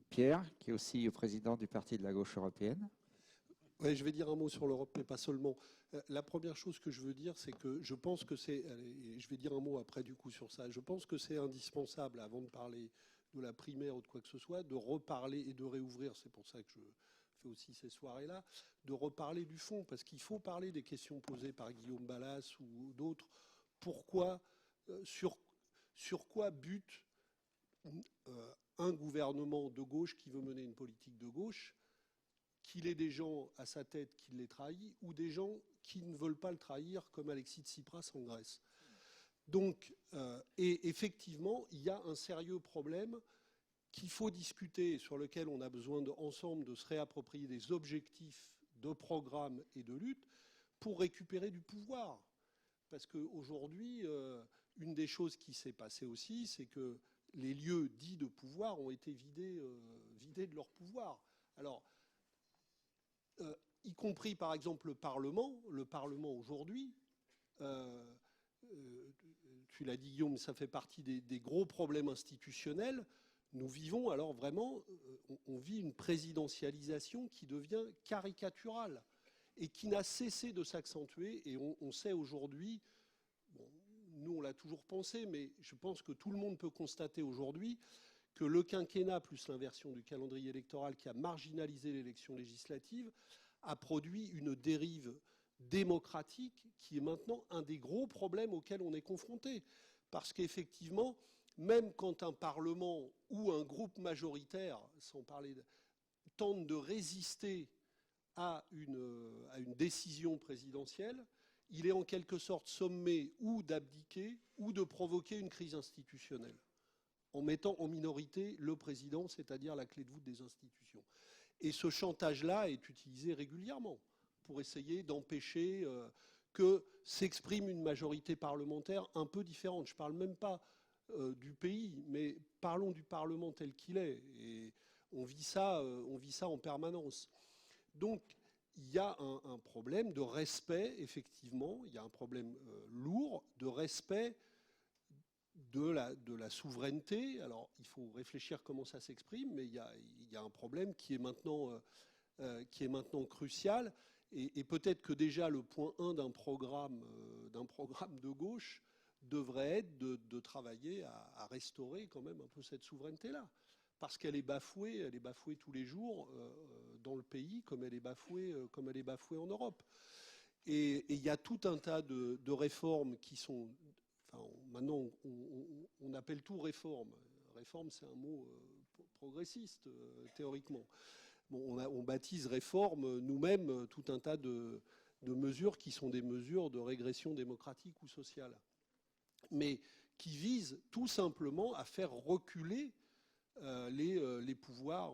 Pierre, qui est aussi président du Parti de la gauche européenne. Oui, je vais dire un mot sur l'Europe, mais pas seulement. La première chose que je veux dire, c'est que je pense que c'est, et je vais dire un mot après du coup sur ça, je pense que c'est indispensable, avant de parler de la primaire ou de quoi que ce soit, de reparler et de réouvrir, c'est pour ça que je fais aussi ces soirées-là, de reparler du fond, parce qu'il faut parler des questions posées par Guillaume Balas ou d'autres. Pourquoi, sur quoi bute un gouvernement de gauche qui veut mener une politique de gauche, qu'il ait des gens à sa tête qui les trahissent ou des gens qui ne veulent pas le trahir, comme Alexis Tsipras en Grèce. Donc, et effectivement, il y a un sérieux problème qu'il faut discuter, sur lequel on a besoin ensemble de se réapproprier des objectifs de programme et de lutte pour récupérer du pouvoir. Parce qu'aujourd'hui, une des choses qui s'est passée aussi, c'est que les lieux dits de pouvoir ont été vidés de leur pouvoir. Alors, y compris par exemple le Parlement aujourd'hui, tu l'as dit Guillaume, ça fait partie des gros problèmes institutionnels. Nous vivons alors vraiment, on vit une présidentialisation qui devient caricaturale et qui n'a cessé de s'accentuer. Et on sait aujourd'hui, bon, nous on l'a toujours pensé, mais je pense que tout le monde peut constater aujourd'hui que le quinquennat plus l'inversion du calendrier électoral qui a marginalisé l'élection législative a produit une dérive démocratique qui est maintenant un des gros problèmes auxquels on est confronté. Parce qu'effectivement, même quand un Parlement ou un groupe majoritaire, sans parler tente de résister à une décision présidentielle, il est en quelque sorte sommé ou d'abdiquer ou de provoquer une crise institutionnelle, en mettant en minorité le président, c'est-à-dire la clé de voûte des institutions. Et ce chantage-là est utilisé régulièrement pour essayer d'empêcher que s'exprime une majorité parlementaire un peu différente. Je ne parle même pas du pays, mais parlons du Parlement tel qu'il est. Et on vit ça en permanence. Donc, il y a un problème de respect, effectivement, il y a un problème lourd de respect de la souveraineté. Alors, il faut réfléchir comment ça s'exprime, mais il y a un problème qui est maintenant crucial. Et peut-être que déjà le point 1 d'un programme de gauche devrait être de travailler à restaurer quand même un peu cette souveraineté-là. Parce qu'elle est bafouée tous les jours dans le pays comme elle est bafouée en Europe. Et il y a tout un tas de réformes qui sont... Enfin, maintenant, on appelle tout réforme. Réforme, c'est un mot progressiste, théoriquement. Bon, on baptise réforme nous-mêmes tout un tas de mesures qui sont des mesures de régression démocratique ou sociale, mais qui visent tout simplement à faire reculer les pouvoirs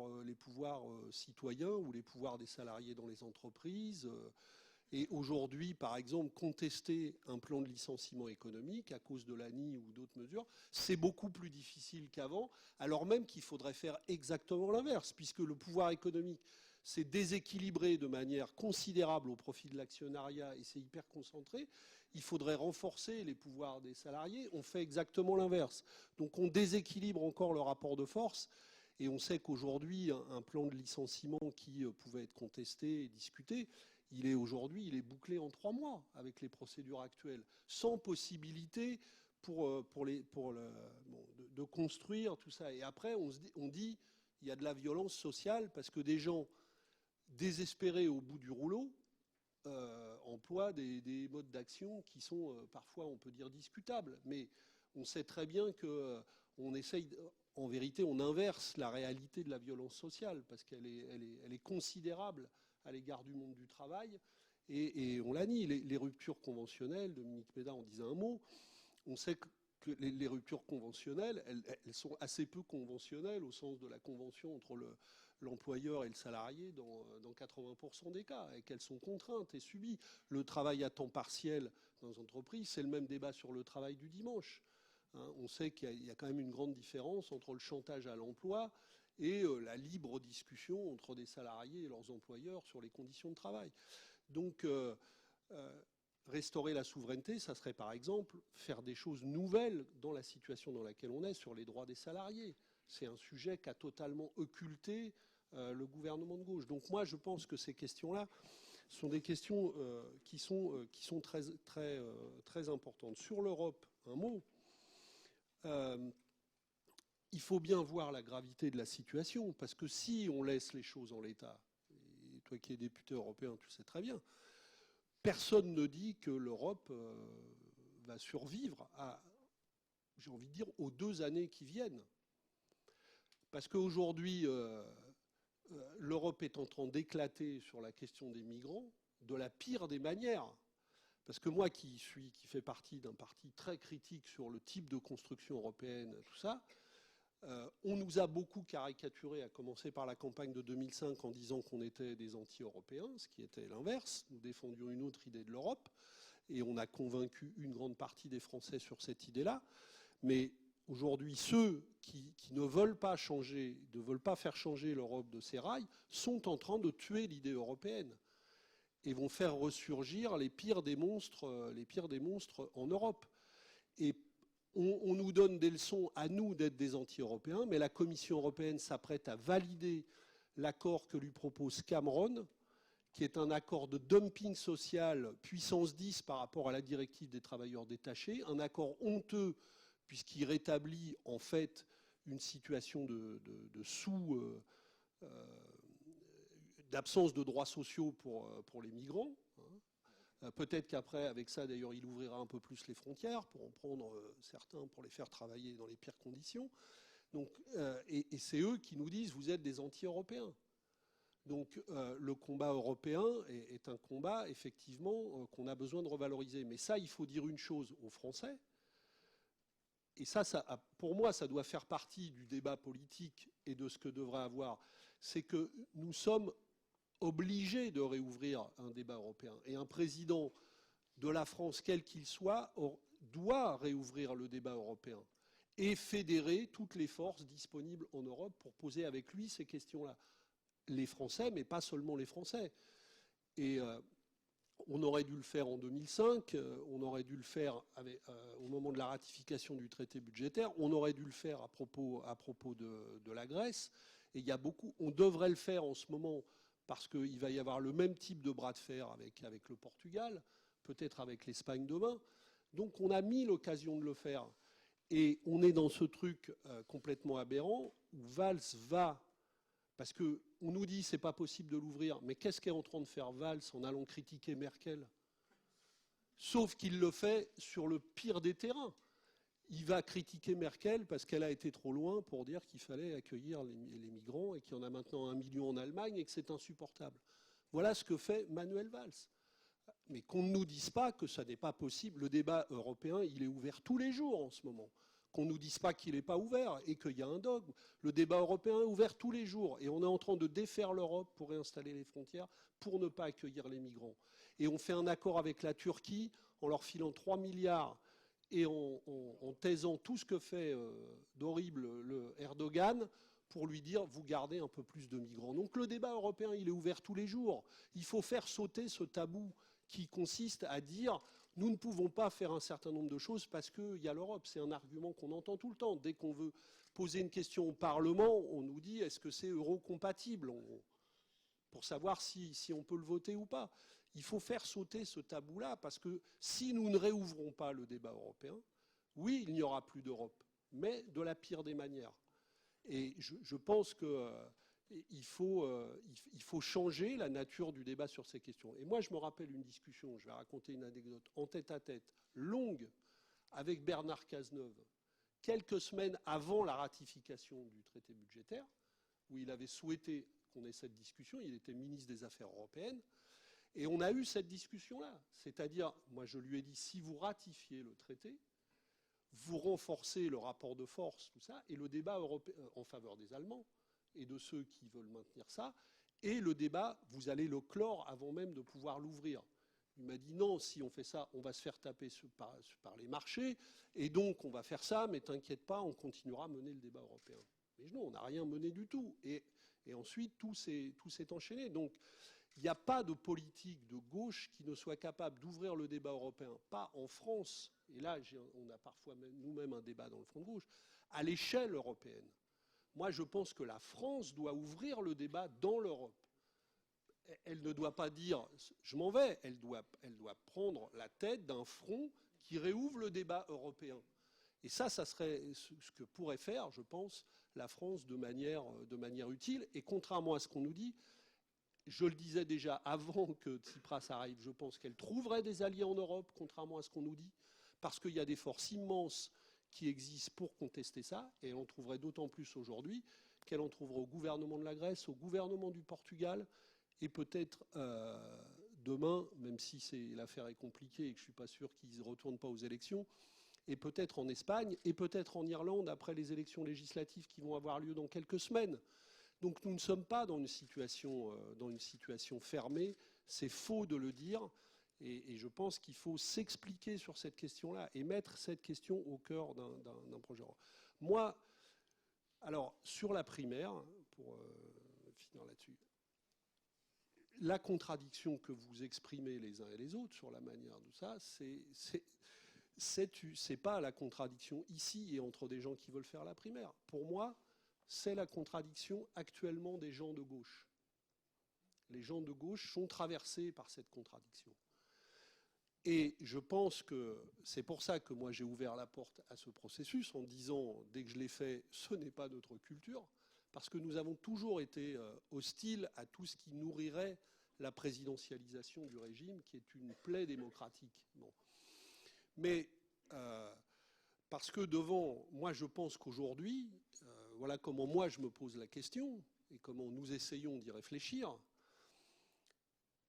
citoyens ou les pouvoirs des salariés dans les entreprises. Et aujourd'hui, par exemple, contester un plan de licenciement économique à cause de l'ANI ou d'autres mesures, c'est beaucoup plus difficile qu'avant, alors même qu'il faudrait faire exactement l'inverse, puisque le pouvoir économique s'est déséquilibré de manière considérable au profit de l'actionnariat et c'est hyper concentré. Il faudrait renforcer les pouvoirs des salariés. On fait exactement l'inverse. Donc on déséquilibre encore le rapport de force. Et on sait qu'aujourd'hui, un plan de licenciement qui pouvait être contesté et discuté, aujourd'hui, il est bouclé en 3 mois avec les procédures actuelles, sans possibilité de construire tout ça. Et après, on dit il y a de la violence sociale parce que des gens désespérés au bout du rouleau emploient des modes d'action qui sont parfois, on peut dire, discutables. Mais on sait très bien qu'on essaye... En vérité, on inverse la réalité de la violence sociale parce qu'elle est considérable à l'égard du monde du travail. Et on l'a dit, les ruptures conventionnelles, Dominique Méda en disait un mot, on sait que les ruptures conventionnelles, elles sont assez peu conventionnelles au sens de la convention entre l'employeur et le salarié dans 80% des cas, et qu'elles sont contraintes et subies. Le travail à temps partiel dans les entreprises, c'est le même débat sur le travail du dimanche. On sait qu'il y a quand même une grande différence entre le chantage à l'emploi et la libre discussion entre des salariés et leurs employeurs sur les conditions de travail. Donc, restaurer la souveraineté, ça serait par exemple faire des choses nouvelles dans la situation dans laquelle on est sur les droits des salariés. C'est un sujet qu'a totalement occulté le gouvernement de gauche. Donc moi, je pense que ces questions-là sont des questions qui sont très, très, très importantes. Sur l'Europe, un mot. Il faut bien voir la gravité de la situation, parce que si on laisse les choses en l'état, et toi qui es député européen, tu sais très bien, personne ne dit que l'Europe va survivre j'ai envie de dire, aux 2 années qui viennent. Parce qu'aujourd'hui, l'Europe est en train d'éclater sur la question des migrants de la pire des manières. Parce que moi, qui fais partie d'un parti très critique sur le type de construction européenne, tout ça, on nous a beaucoup caricaturé, à commencer par la campagne de 2005 en disant qu'on était des anti-européens, ce qui était l'inverse. Nous défendions une autre idée de l'Europe et on a convaincu une grande partie des Français sur cette idée-là. Mais aujourd'hui, ceux qui ne veulent pas changer, ne veulent pas faire changer l'Europe de ses rails, sont en train de tuer l'idée européenne et vont faire ressurgir les pires des monstres en Europe. Et on nous donne des leçons à nous d'être des anti-européens, mais la Commission européenne s'apprête à valider l'accord que lui propose Cameron, qui est un accord de dumping social puissance 10 par rapport à la directive des travailleurs détachés, un accord honteux puisqu'il rétablit en fait une situation d'absence de droits sociaux pour les migrants. Peut-être qu'après, avec ça, d'ailleurs, il ouvrira un peu plus les frontières pour en prendre certains, pour les faire travailler dans les pires conditions. Donc, et c'est eux qui nous disent, vous êtes des anti-européens. Donc le combat européen est un combat, effectivement, qu'on a besoin de revaloriser. Mais ça, il faut dire une chose aux Français. Et ça, pour moi, ça doit faire partie du débat politique et de ce que devrait avoir. C'est que nous sommes obligés de réouvrir un débat européen. Et un président de la France, quel qu'il soit, doit réouvrir le débat européen et fédérer toutes les forces disponibles en Europe pour poser avec lui ces questions-là. Les Français, mais pas seulement les Français. Et on aurait dû le faire en 2005, on aurait dû le faire au moment de la ratification du traité budgétaire, on aurait dû le faire à propos de la Grèce. Et il y a on devrait le faire en ce moment parce qu'il va y avoir le même type de bras de fer avec le Portugal, peut-être avec l'Espagne demain. Donc on a mis l'occasion de le faire. Et on est dans ce truc complètement aberrant où Valls va, parce qu'on nous dit que ce n'est pas possible de l'ouvrir, mais qu'est-ce qu'est en train de faire Valls en allant critiquer Merkel? Sauf qu'il le fait sur le pire des terrains. Il va critiquer Merkel parce qu'elle a été trop loin pour dire qu'il fallait accueillir les migrants et qu'il y en a maintenant 1 million en Allemagne et que c'est insupportable. Voilà ce que fait Manuel Valls. Mais qu'on ne nous dise pas que ça n'est pas possible. Le débat européen, il est ouvert tous les jours en ce moment. Qu'on ne nous dise pas qu'il n'est pas ouvert et qu'il y a un dogme. Le débat européen est ouvert tous les jours et on est en train de défaire l'Europe pour réinstaller les frontières, pour ne pas accueillir les migrants. Et on fait un accord avec la Turquie en leur filant 3 milliards et en taisant tout ce que fait d'horrible le Erdogan pour lui dire vous gardez un peu plus de migrants. Donc le débat européen, il est ouvert tous les jours. Il faut faire sauter ce tabou qui consiste à dire nous ne pouvons pas faire un certain nombre de choses parce qu'il y a l'Europe. C'est un argument qu'on entend tout le temps. Dès qu'on veut poser une question au Parlement, on nous dit est-ce que c'est euro-compatible pour savoir si on peut le voter ou pas. Il faut faire sauter ce tabou-là parce que si nous ne réouvrons pas le débat européen, oui, il n'y aura plus d'Europe, mais de la pire des manières. Et je pense qu'il faut changer la nature du débat sur ces questions. Et moi, je me rappelle une discussion, je vais raconter une anecdote, en tête-à-tête, longue, avec Bernard Cazeneuve, quelques semaines avant la ratification du traité budgétaire, où il avait souhaité qu'on ait cette discussion, il était ministre des Affaires européennes, et on a eu cette discussion-là. C'est-à-dire, moi je lui ai dit, si vous ratifiez le traité, vous renforcez le rapport de force, tout ça, et le débat européen en faveur des Allemands et de ceux qui veulent maintenir ça, et le débat, vous allez le clore avant même de pouvoir l'ouvrir. Il m'a dit non, si on fait ça, on va se faire taper par les marchés, et donc on va faire ça, mais t'inquiète pas, on continuera à mener le débat européen. Mais non, on n'a rien mené du tout. Et ensuite, tout s'est enchaîné. Donc, il n'y a pas de politique de gauche qui ne soit capable d'ouvrir le débat européen, pas en France, et là on a parfois nous-mêmes un débat dans le Front de gauche, à l'échelle européenne. Moi je pense que la France doit ouvrir le débat dans l'Europe. Elle ne doit pas dire je m'en vais, elle doit prendre la tête d'un front qui réouvre le débat européen. Et ça serait ce que pourrait faire, je pense, la France de manière utile. Et contrairement à ce qu'on nous dit, je le disais déjà avant que Tsipras arrive, je pense qu'elle trouverait des alliés en Europe, contrairement à ce qu'on nous dit, parce qu'il y a des forces immenses qui existent pour contester ça, et elle en trouverait d'autant plus aujourd'hui qu'elle en trouverait au gouvernement de la Grèce, au gouvernement du Portugal, et peut-être demain, même si l'affaire est compliquée et que je ne suis pas sûr qu'ils ne retournent pas aux élections, et peut-être en Espagne, et peut-être en Irlande, après les élections législatives qui vont avoir lieu dans quelques semaines. Donc nous ne sommes pas dans une situation fermée, c'est faux de le dire, et je pense qu'il faut s'expliquer sur cette question-là et mettre cette question au cœur d'un projet. Moi, alors sur la primaire, pour finir là-dessus, la contradiction que vous exprimez les uns et les autres sur la manière de ça, c'est pas la contradiction ici et entre des gens qui veulent faire la primaire. Pour moi, c'est la contradiction actuellement des gens de gauche. Les gens de gauche sont traversés par cette contradiction. Et je pense que c'est pour ça que moi j'ai ouvert la porte à ce processus en disant, dès que je l'ai fait, ce n'est pas notre culture, parce que nous avons toujours été hostiles à tout ce qui nourrirait la présidentialisation du régime, qui est une plaie démocratique. Bon. Mais parce que moi je pense qu'aujourd'hui, voilà comment moi je me pose la question et comment nous essayons d'y réfléchir,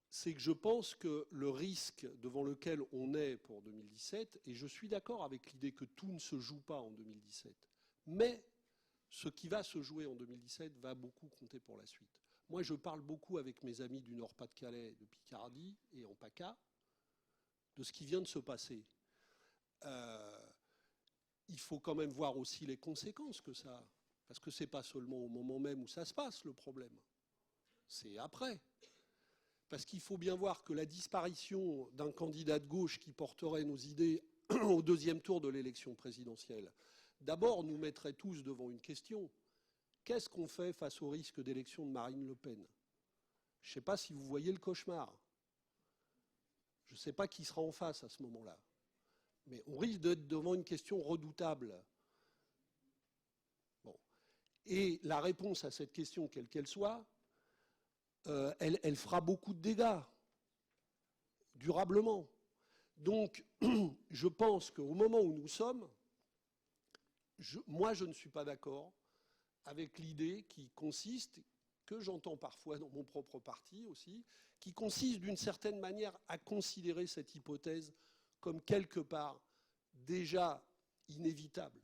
c'est que je pense que le risque devant lequel on est pour 2017, et je suis d'accord avec l'idée que tout ne se joue pas en 2017, mais ce qui va se jouer en 2017 va beaucoup compter pour la suite. Moi, je parle beaucoup avec mes amis du Nord-Pas-de-Calais, de Picardie et en PACA, de ce qui vient de se passer. Il faut quand même voir aussi les conséquences que ça a, parce que ce n'est pas seulement au moment même où ça se passe le problème, c'est après. Parce qu'il faut bien voir que la disparition d'un candidat de gauche qui porterait nos idées au deuxième tour de l'élection présidentielle, d'abord nous mettrait tous devant une question. Qu'est-ce qu'on fait face au risque d'élection de Marine Le Pen? Je ne sais pas si vous voyez le cauchemar. Je ne sais pas qui sera en face à ce moment-là. Mais on risque d'être devant une question redoutable. Bon. Et la réponse à cette question, quelle qu'elle soit, elle fera beaucoup de dégâts, durablement. Donc, je pense qu'au moment où nous sommes, moi, je ne suis pas d'accord avec l'idée qui consiste, que j'entends parfois dans mon propre parti aussi, qui consiste d'une certaine manière à considérer cette hypothèse comme quelque part déjà inévitable,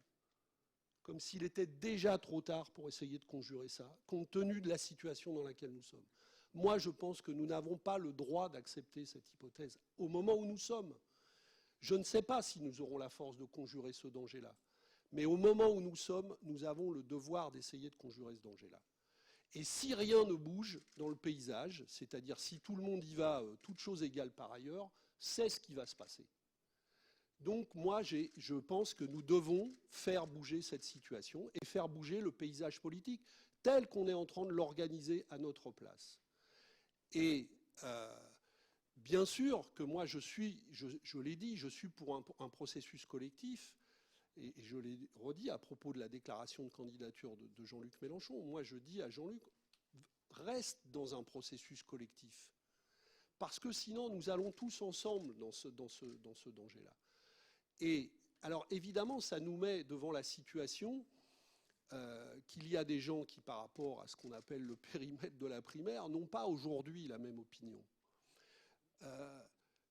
comme s'il était déjà trop tard pour essayer de conjurer ça, compte tenu de la situation dans laquelle nous sommes. Moi, je pense que nous n'avons pas le droit d'accepter cette hypothèse au moment où nous sommes. Je ne sais pas si nous aurons la force de conjurer ce danger-là. Mais au moment où nous sommes, nous avons le devoir d'essayer de conjurer ce danger-là. Et si rien ne bouge dans le paysage, c'est-à-dire si tout le monde y va, toutes choses égales par ailleurs, c'est ce qui va se passer. Donc moi, je pense que nous devons faire bouger cette situation et faire bouger le paysage politique tel qu'on est en train de l'organiser à notre place. Et bien sûr que moi, je l'ai dit, je suis pour un processus collectif. Et je l'ai redit à propos de la déclaration de candidature de Jean-Luc Mélenchon. Moi, je dis à Jean-Luc, reste dans un processus collectif. Parce que sinon, nous allons tous ensemble dans ce danger-là. Et alors, évidemment, ça nous met devant la situation qu'il y a des gens qui, par rapport à ce qu'on appelle le périmètre de la primaire, n'ont pas aujourd'hui la même opinion.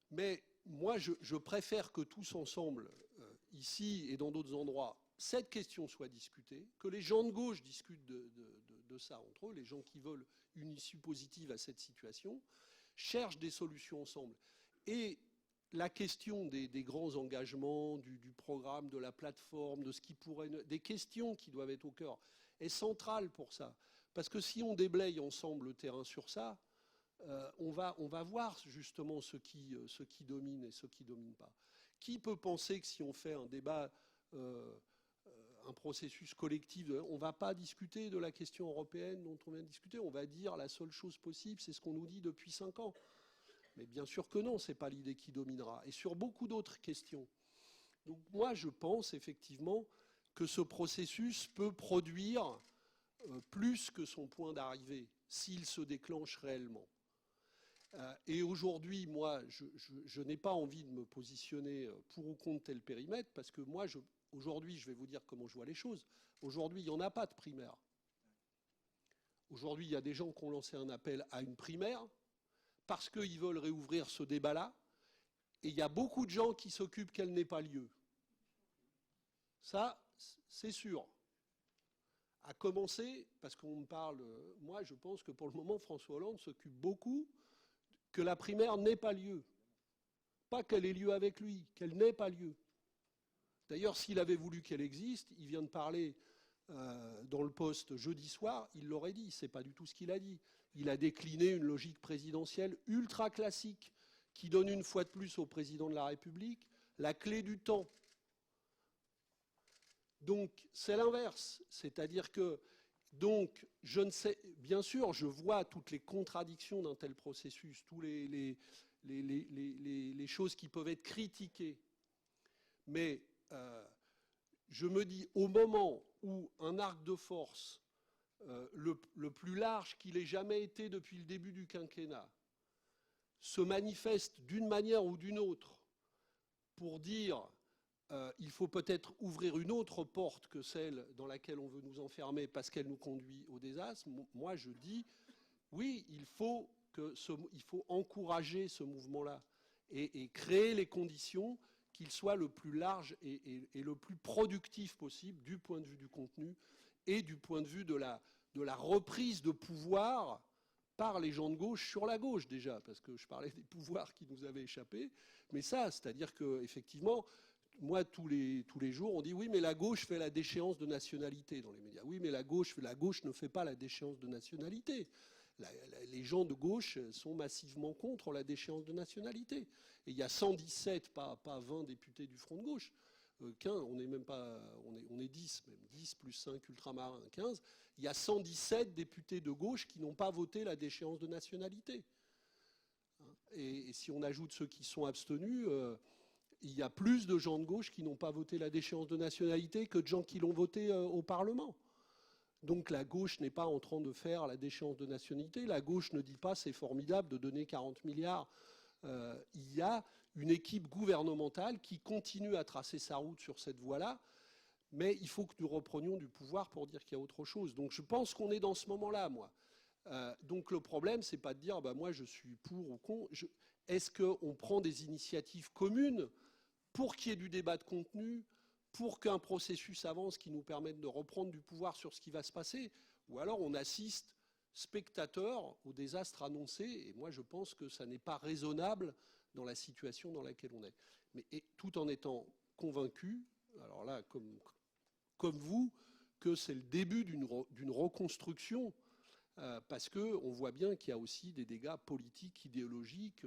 Mais moi, je préfère que tous ensemble, ici et dans d'autres endroits, cette question soit discutée, que les gens de gauche discutent de ça entre eux, les gens qui veulent une issue positive à cette situation, cherchent des solutions ensemble. Et la question des grands engagements, du programme, de la plateforme, de ce qui pourrait... des questions qui doivent être au cœur, est centrale pour ça. Parce que si on déblaye ensemble le terrain sur ça, on va voir justement ce qui domine et ce qui ne domine pas. Qui peut penser que si on fait un débat, un processus collectif, on ne va pas discuter de la question européenne dont on vient de discuter, on va dire la seule chose possible, c'est ce qu'on nous dit depuis 5 ans. Mais bien sûr que non, ce n'est pas l'idée qui dominera. Et sur beaucoup d'autres questions. Donc moi, je pense effectivement que ce processus peut produire plus que son point d'arrivée, s'il se déclenche réellement. Et aujourd'hui, moi, je n'ai pas envie de me positionner pour ou contre tel périmètre, parce que moi, aujourd'hui, je vais vous dire comment je vois les choses. Aujourd'hui, il n'y en a pas de primaire. Aujourd'hui, il y a des gens qui ont lancé un appel à une primaire parce qu'ils veulent réouvrir ce débat-là, et il y a beaucoup de gens qui s'occupent qu'elle n'ait pas lieu. Ça, c'est sûr. À commencer, parce qu'on me parle, moi, je pense que pour le moment, François Hollande s'occupe beaucoup que la primaire n'ait pas lieu. Pas qu'elle ait lieu avec lui, qu'elle n'ait pas lieu. D'ailleurs, s'il avait voulu qu'elle existe, il vient de parler dans le Poste jeudi soir, il l'aurait dit, c'est pas du tout ce qu'il a dit. Il a décliné une logique présidentielle ultra classique qui donne une fois de plus au président de la République la clé du temps. Donc c'est l'inverse, c'est-à-dire que Donc, je ne sais, bien sûr, je vois toutes les contradictions d'un tel processus, tous les choses qui peuvent être critiquées. Mais je me dis, au moment où un arc de force, le plus large qu'il ait jamais été depuis le début du quinquennat, se manifeste d'une manière ou d'une autre pour dire il faut peut-être ouvrir une autre porte que celle dans laquelle on veut nous enfermer parce qu'elle nous conduit au désastre, moi je dis oui, il faut encourager ce mouvement-là et créer les conditions qu'il soit le plus large et le plus productif possible du point de vue du contenu et du point de vue de la reprise de pouvoir par les gens de gauche sur la gauche déjà, parce que je parlais des pouvoirs qui nous avaient échappé, mais ça, c'est-à-dire qu'effectivement, moi, tous les jours, on dit oui, mais la gauche fait la déchéance de nationalité dans les médias. Oui, mais la gauche ne fait pas la déchéance de nationalité. Les gens de gauche sont massivement contre la déchéance de nationalité. Et il y a 117, pas 20 députés du Front de gauche. 15, on est même pas, on est 10, même 10 plus 5 ultramarins, 15. Il y a 117 députés de gauche qui n'ont pas voté la déchéance de nationalité. Et si on ajoute ceux qui sont abstenus, il y a plus de gens de gauche qui n'ont pas voté la déchéance de nationalité que de gens qui l'ont voté au Parlement. Donc la gauche n'est pas en train de faire la déchéance de nationalité. La gauche ne dit pas c'est formidable de donner 40 milliards. Il y a une équipe gouvernementale qui continue à tracer sa route sur cette voie-là, mais il faut que nous reprenions du pouvoir pour dire qu'il y a autre chose. Donc je pense qu'on est dans ce moment-là, moi. Donc le problème, c'est pas de dire bah, moi je suis pour ou contre. Est-ce qu'on prend des initiatives communes pour qu'il y ait du débat de contenu, pour qu'un processus avance qui nous permette de reprendre du pouvoir sur ce qui va se passer, ou alors on assiste spectateurs au désastre annoncé, et moi je pense que ça n'est pas raisonnable dans la situation dans laquelle on est. Mais tout en étant convaincu, alors là, comme vous, que c'est le début d'une reconstruction, parce qu'on voit bien qu'il y a aussi des dégâts politiques, idéologiques,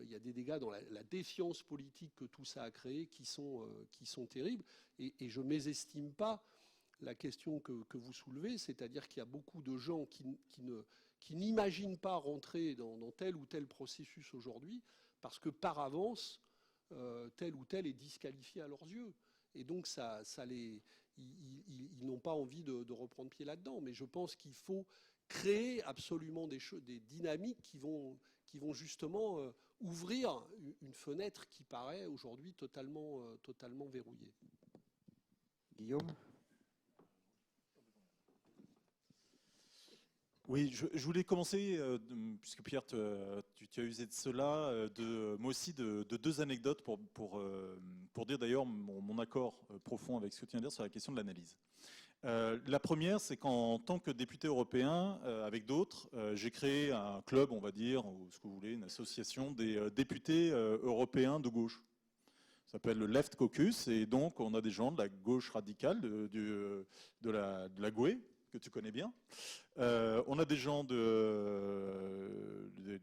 il y a des dégâts dans la défiance politique que tout ça a créé qui sont terribles. Et je ne mésestime pas la question que vous soulevez, c'est-à-dire qu'il y a beaucoup de gens qui n'imaginent pas rentrer dans tel ou tel processus aujourd'hui, parce que par avance, tel ou tel est disqualifié à leurs yeux. Et donc, ils n'ont pas envie de reprendre pied là-dedans. Mais je pense qu'il faut créer absolument des dynamiques qui vont justement ouvrir une fenêtre qui paraît aujourd'hui totalement verrouillée. Guillaume ? Oui, je voulais commencer, puisque Pierre, tu as usé de cela, moi aussi de deux anecdotes pour dire d'ailleurs mon accord profond avec ce que tu viens de dire sur la question de l'analyse. La première, c'est qu'en tant que député européen, avec d'autres, j'ai créé un club, on va dire, ou ce que vous voulez, une association des députés européens de gauche. Ça s'appelle le Left Caucus, et donc on a des gens de la gauche radicale, de la GUE, que tu connais bien. On a des gens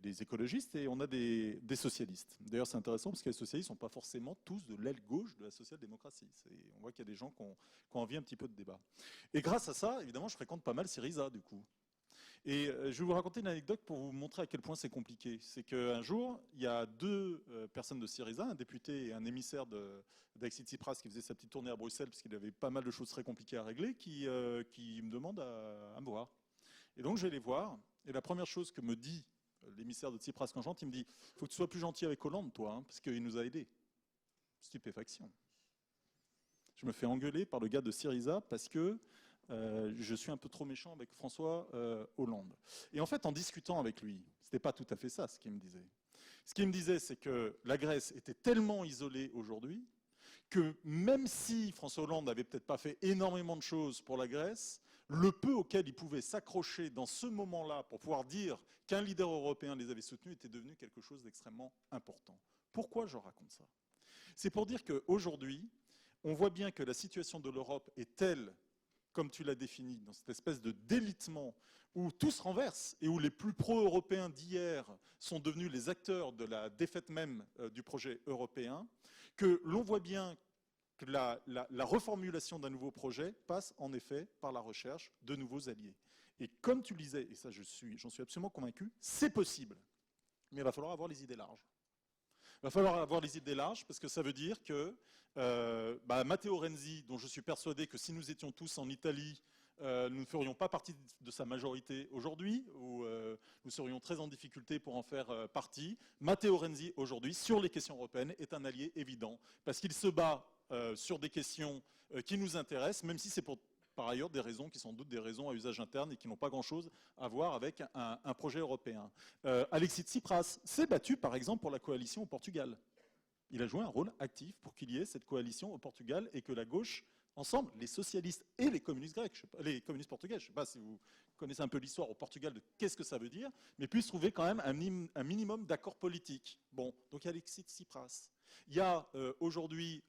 des écologistes et on a des socialistes. D'ailleurs, c'est intéressant parce que les socialistes ne sont pas forcément tous de l'aile gauche de la social-démocratie. On voit qu'il y a des gens qui ont envie un petit peu de débat. Et grâce à ça, évidemment, je fréquente pas mal Syriza, du coup. Et je vais vous raconter une anecdote pour vous montrer à quel point c'est compliqué. C'est qu'un jour, il y a deux personnes de Syriza, un député et un émissaire d'Alexis Tsipras qui faisait sa petite tournée à Bruxelles parce qu'il avait pas mal de choses très compliquées à régler, qui me demandent à me voir. Et donc je vais les voir, et la première chose que me dit l'émissaire de Tsipras quand j'entre, il me dit « Il faut que tu sois plus gentil avec Hollande, toi, hein, parce qu'il nous a aidés. » Stupéfaction. Je me fais engueuler par le gars de Syriza parce que je suis un peu trop méchant avec François Hollande. Et en fait, en discutant avec lui, c'était pas tout à fait ça ce qu'il me disait. Ce qu'il me disait, c'est que la Grèce était tellement isolée aujourd'hui que même si François Hollande n'avait peut-être pas fait énormément de choses pour la Grèce, le peu auquel il pouvait s'accrocher dans ce moment-là pour pouvoir dire qu'un leader européen les avait soutenus était devenu quelque chose d'extrêmement important. Pourquoi je raconte ça ? C'est pour dire qu'aujourd'hui, on voit bien que la situation de l'Europe est telle, comme tu l'as défini, dans cette espèce de délitement où tout se renverse et où les plus pro-européens d'hier sont devenus les acteurs de la défaite même du projet européen, que l'on voit bien que la reformulation d'un nouveau projet passe en effet par la recherche de nouveaux alliés. Et comme tu le disais, et ça j'en suis absolument convaincu, c'est possible. Mais il va falloir avoir les idées larges. Il va falloir avoir les idées larges parce que ça veut dire que Matteo Renzi, dont je suis persuadé que si nous étions tous en Italie, nous ne ferions pas partie de sa majorité aujourd'hui, ou nous serions très en difficulté pour en faire partie. Matteo Renzi, aujourd'hui, sur les questions européennes, est un allié évident, parce qu'il se bat sur des questions qui nous intéressent, même si c'est par ailleurs des raisons qui sont sans doute des raisons à usage interne et qui n'ont pas grand-chose à voir avec un projet européen. Alexis Tsipras s'est battu, par exemple, pour la coalition au Portugal. Il a joué un rôle actif pour qu'il y ait cette coalition au Portugal et que la gauche, ensemble, les socialistes et les communistes grecs, les communistes portugais, je ne sais pas si vous connaissez un peu l'histoire au Portugal de qu'est-ce que ça veut dire, mais puissent trouver quand même un minimum d'accord politique. Bon, donc il y a Alexis Tsipras. Il y a aujourd'hui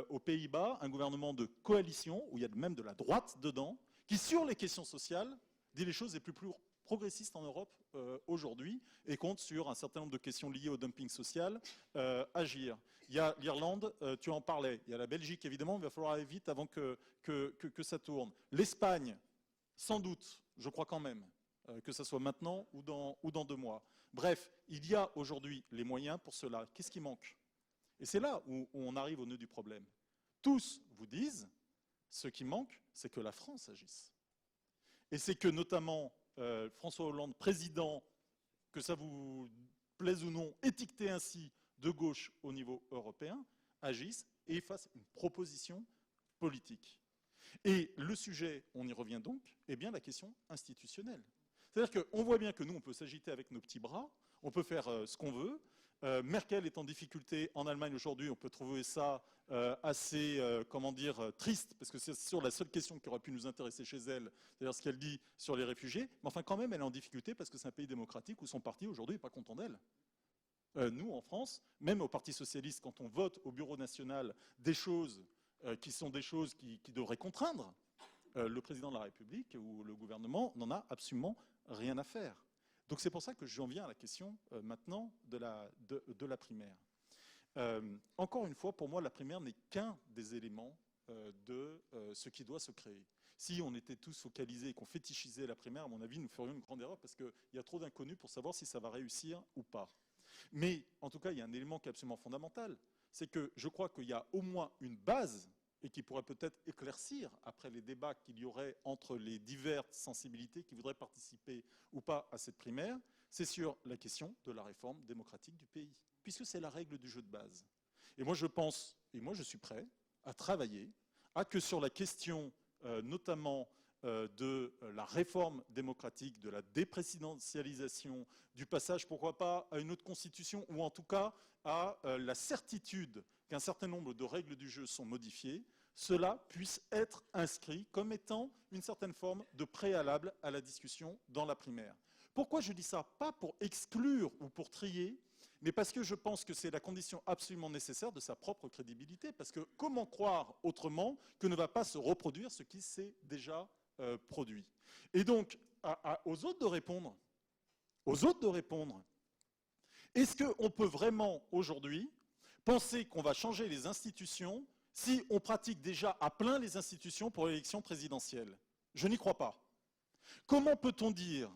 aux Pays-Bas un gouvernement de coalition, où il y a même de la droite dedans, qui sur les questions sociales dit les choses les plus progressistes en Europe aujourd'hui et compte sur un certain nombre de questions liées au dumping social agir. Il y a l'Irlande, tu en parlais, il y a la Belgique évidemment, il va falloir aller vite avant que ça tourne. L'Espagne, sans doute, je crois quand même, que ce soit maintenant ou dans 2 mois. Bref, il y a aujourd'hui les moyens pour cela. Qu'est-ce qui manque ? Et c'est là où on arrive au nœud du problème. Tous vous disent, ce qui manque, c'est que la France agisse. Et c'est que notamment François Hollande, président, que ça vous plaise ou non, étiqueté ainsi de gauche au niveau européen, agisse et fasse une proposition politique. Et le sujet, on y revient donc, est bien la question institutionnelle. C'est-à-dire qu'on voit bien que nous, on peut s'agiter avec nos petits bras, on peut faire ce qu'on veut. Merkel est en difficulté en Allemagne aujourd'hui, on peut trouver ça assez, triste, parce que c'est sur la seule question qui aurait pu nous intéresser chez elle, c'est-à-dire ce qu'elle dit sur les réfugiés, mais enfin quand même elle est en difficulté parce que c'est un pays démocratique où son parti aujourd'hui n'est pas content d'elle. Nous, en France, même au Parti Socialiste, quand on vote au Bureau National des choses qui sont des choses qui devraient contraindre, le président de la République ou le gouvernement n'en a absolument rien à faire. Donc c'est pour ça que j'en viens à la question maintenant de la primaire. Encore une fois, pour moi, la primaire n'est qu'un des éléments de ce qui doit se créer. Si on était tous focalisés et qu'on fétichisait la primaire, à mon avis, nous ferions une grande erreur parce qu'il y a trop d'inconnus pour savoir si ça va réussir ou pas. Mais en tout cas, il y a un élément qui est absolument fondamental, c'est que je crois qu'il y a au moins une base et qui pourrait peut-être éclaircir après les débats qu'il y aurait entre les diverses sensibilités qui voudraient participer ou pas à cette primaire, c'est sur la question de la réforme démocratique du pays, puisque c'est la règle du jeu de base. Et moi je pense, et moi je suis prêt à travailler à que sur la question notamment de la réforme démocratique, de la déprésidentialisation, du passage, pourquoi pas, à une autre constitution, ou en tout cas à la certitude qu'un certain nombre de règles du jeu sont modifiées, cela puisse être inscrit comme étant une certaine forme de préalable à la discussion dans la primaire. Pourquoi je dis ça ? Pas pour exclure ou pour trier, mais parce que je pense que c'est la condition absolument nécessaire de sa propre crédibilité. Parce que comment croire autrement que ne va pas se reproduire ce qui s'est déjà produit ? Et donc, aux autres de répondre. Est-ce qu'on peut vraiment aujourd'hui penser qu'on va changer les institutions si on pratique déjà à plein les institutions pour l'élection présidentielle? Je n'y crois pas. Comment peut-on dire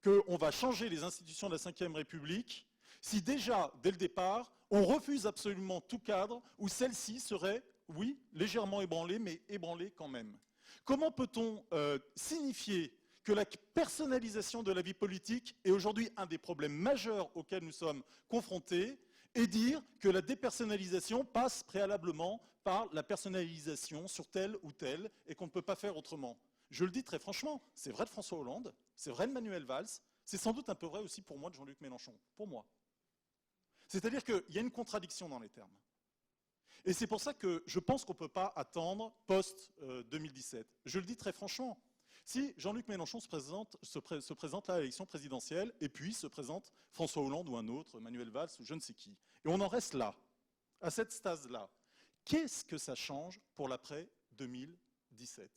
qu'on va changer les institutions de la Ve République si déjà, dès le départ, on refuse absolument tout cadre où celle-ci serait, oui, légèrement ébranlée, mais ébranlée quand même? Comment peut-on signifier que la personnalisation de la vie politique est aujourd'hui un des problèmes majeurs auxquels nous sommes confrontés et dire que la dépersonnalisation passe préalablement par la personnalisation sur tel ou tel et qu'on ne peut pas faire autrement? Je le dis très franchement, c'est vrai de François Hollande, c'est vrai de Manuel Valls, c'est sans doute un peu vrai aussi pour moi de Jean-Luc Mélenchon, pour moi. C'est-à-dire qu'il y a une contradiction dans les termes. Et c'est pour ça que je pense qu'on ne peut pas attendre post-2017. Je le dis très franchement. Si Jean-Luc Mélenchon se présente là à l'élection présidentielle, et puis se présente François Hollande ou un autre, Manuel Valls ou je ne sais qui, et on en reste là, à cette stase-là, qu'est-ce que ça change pour l'après-2017 ?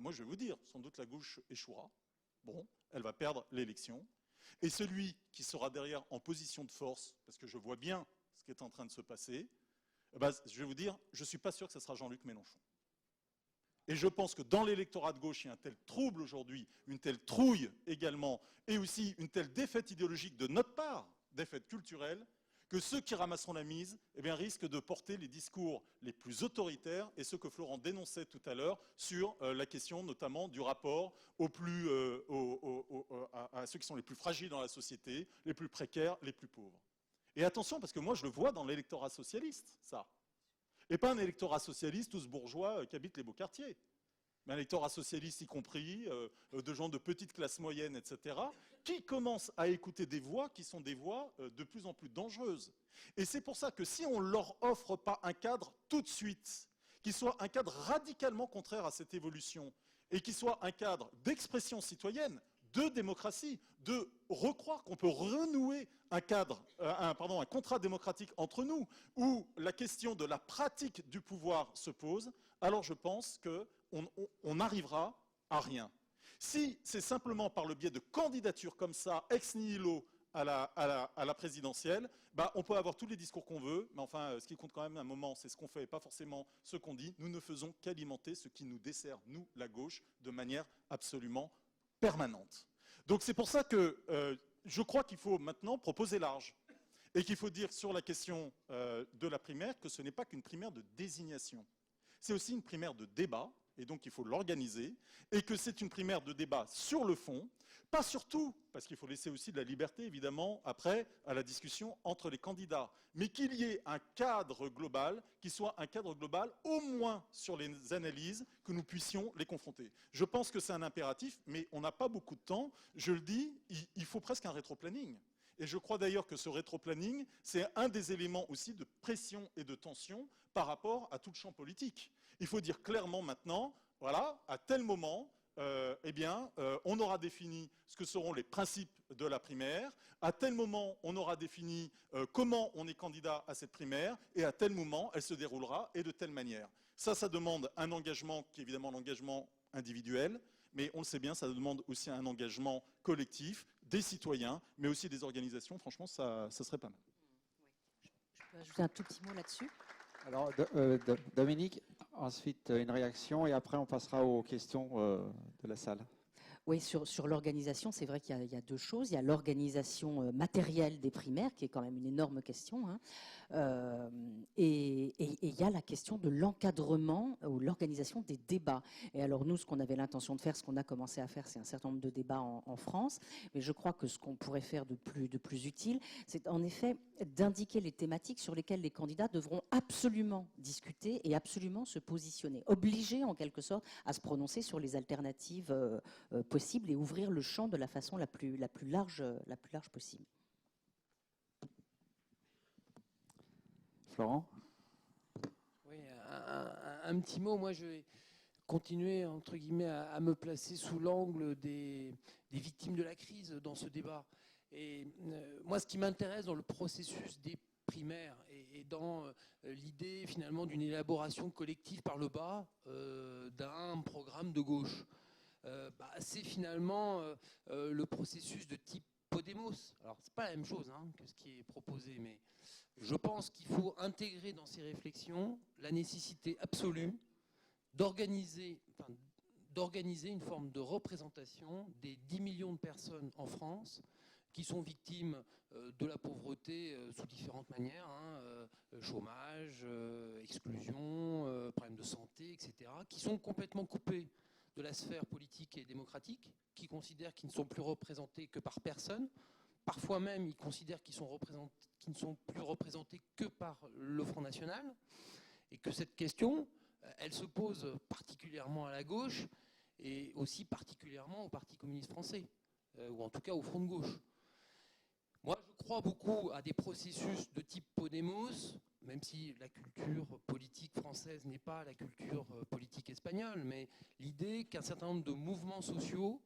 Moi, je vais vous dire, sans doute la gauche échouera. Bon, elle va perdre l'élection. Et celui qui sera derrière en position de force, parce que je vois bien ce qui est en train de se passer, je vais vous dire, je ne suis pas sûr que ce sera Jean-Luc Mélenchon. Et je pense que dans l'électorat de gauche, il y a un tel trouble aujourd'hui, une telle trouille également, et aussi une telle défaite idéologique de notre part, défaite culturelle, que ceux qui ramasseront la mise risquent de porter les discours les plus autoritaires et ceux que Florent dénonçait tout à l'heure sur la question notamment du rapport à ceux qui sont les plus fragiles dans la société, les plus précaires, les plus pauvres. Et attention, parce que moi je le vois dans l'électorat socialiste, ça. Et pas un électorat socialiste, tous bourgeois qui habitent les beaux quartiers. Mais un électorat socialiste y compris, de gens de petite classe moyenne, etc., qui commencent à écouter des voix qui sont des voix de plus en plus dangereuses. Et c'est pour ça que si on ne leur offre pas un cadre tout de suite, qui soit un cadre radicalement contraire à cette évolution, et qui soit un cadre d'expression citoyenne, de démocratie, de recroire qu'on peut renouer un contrat démocratique entre nous, où la question de la pratique du pouvoir se pose, alors je pense qu'on n'arrivera à rien. Si c'est simplement par le biais de candidatures comme ça, ex nihilo, à la présidentielle, on peut avoir tous les discours qu'on veut, mais enfin, ce qui compte quand même à un moment, c'est ce qu'on fait et pas forcément ce qu'on dit. Nous ne faisons qu'alimenter ce qui nous dessert, nous, la gauche, de manière absolument permanente. Donc c'est pour ça que je crois qu'il faut maintenant proposer large et qu'il faut dire sur la question de la primaire que ce n'est pas qu'une primaire de désignation. C'est aussi une primaire de débat, et donc il faut l'organiser, et que c'est une primaire de débat sur le fond, pas sur tout, parce qu'il faut laisser aussi de la liberté, évidemment, après, à la discussion entre les candidats, mais qu'il y ait un cadre global, qui soit un cadre global, au moins sur les analyses, que nous puissions les confronter. Je pense que c'est un impératif, mais on n'a pas beaucoup de temps. Je le dis, il faut presque un rétroplanning. Et je crois d'ailleurs que ce rétroplanning, c'est un des éléments aussi de pression et de tension par rapport à tout le champ politique. Il faut dire clairement maintenant, voilà, à tel moment, on aura défini ce que seront les principes de la primaire, à tel moment, on aura défini comment on est candidat à cette primaire, et à tel moment, elle se déroulera, et de telle manière. Ça demande un engagement qui est évidemment l'engagement individuel, mais on le sait bien, ça demande aussi un engagement collectif, des citoyens, mais aussi des organisations. Franchement, ça serait pas mal. Je peux ajouter un tout petit mot là-dessus. Alors, Dominique, ensuite une réaction et après on passera aux questions de la salle. Oui, sur l'organisation, c'est vrai qu'il y a deux choses. Il y a l'organisation matérielle des primaires, qui est quand même une énorme question, hein. Et il y a la question de l'encadrement ou l'organisation des débats. Et alors nous, ce qu'on avait l'intention de faire, ce qu'on a commencé à faire, c'est un certain nombre de débats en France. Mais je crois que ce qu'on pourrait faire de plus utile, c'est en effet d'indiquer les thématiques sur lesquelles les candidats devront absolument discuter et absolument se positionner, obligés en quelque sorte à se prononcer sur les alternatives possible et ouvrir le champ de la façon la plus large possible. Florent ? Oui, un petit mot. Moi, je vais continuer, entre guillemets, à me placer sous l'angle des victimes de la crise dans ce débat. Et moi, ce qui m'intéresse dans le processus des primaires et dans l'idée, finalement, d'une élaboration collective par le bas d'un programme de gauche, c'est finalement le processus de type Podemos. Alors, c'est pas la même chose que ce qui est proposé, mais je pense qu'il faut intégrer dans ces réflexions la nécessité absolue d'organiser une forme de représentation des 10 millions de personnes en France qui sont victimes de la pauvreté sous différentes manières, chômage, exclusion, problèmes de santé, etc., qui sont complètement coupés de la sphère politique et démocratique, qui considèrent qu'ils ne sont plus représentés que par personne. Parfois même, ils considèrent qu'ils ne sont plus représentés que par le Front National, et que cette question, elle se pose particulièrement à la gauche, et aussi particulièrement au Parti communiste français, ou en tout cas au Front de gauche. Moi, je crois beaucoup à des processus de type Podemos, même si la culture politique française n'est pas la culture politique espagnole, mais l'idée qu'un certain nombre de mouvements sociaux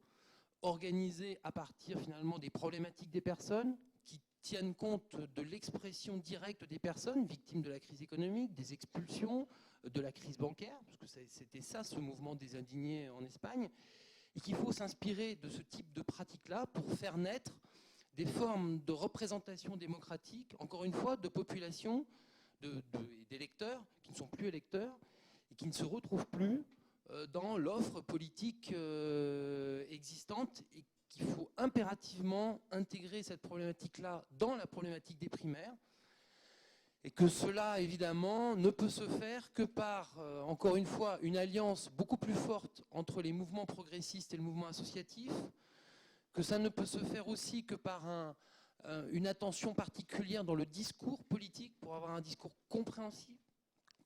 organisés à partir finalement des problématiques des personnes, qui tiennent compte de l'expression directe des personnes victimes de la crise économique, des expulsions, de la crise bancaire, parce que c'était ça ce mouvement des indignés en Espagne, et qu'il faut s'inspirer de ce type de pratique-là pour faire naître des formes de représentation démocratique, encore une fois, de populations d'électeurs qui ne sont plus électeurs et qui ne se retrouvent plus dans l'offre politique existante, et qu'il faut impérativement intégrer cette problématique-là dans la problématique des primaires, et que cela, évidemment, ne peut se faire que par, encore une fois, une alliance beaucoup plus forte entre les mouvements progressistes et le mouvement associatif, que ça ne peut se faire aussi que par une attention particulière dans le discours politique, pour avoir un discours compréhensible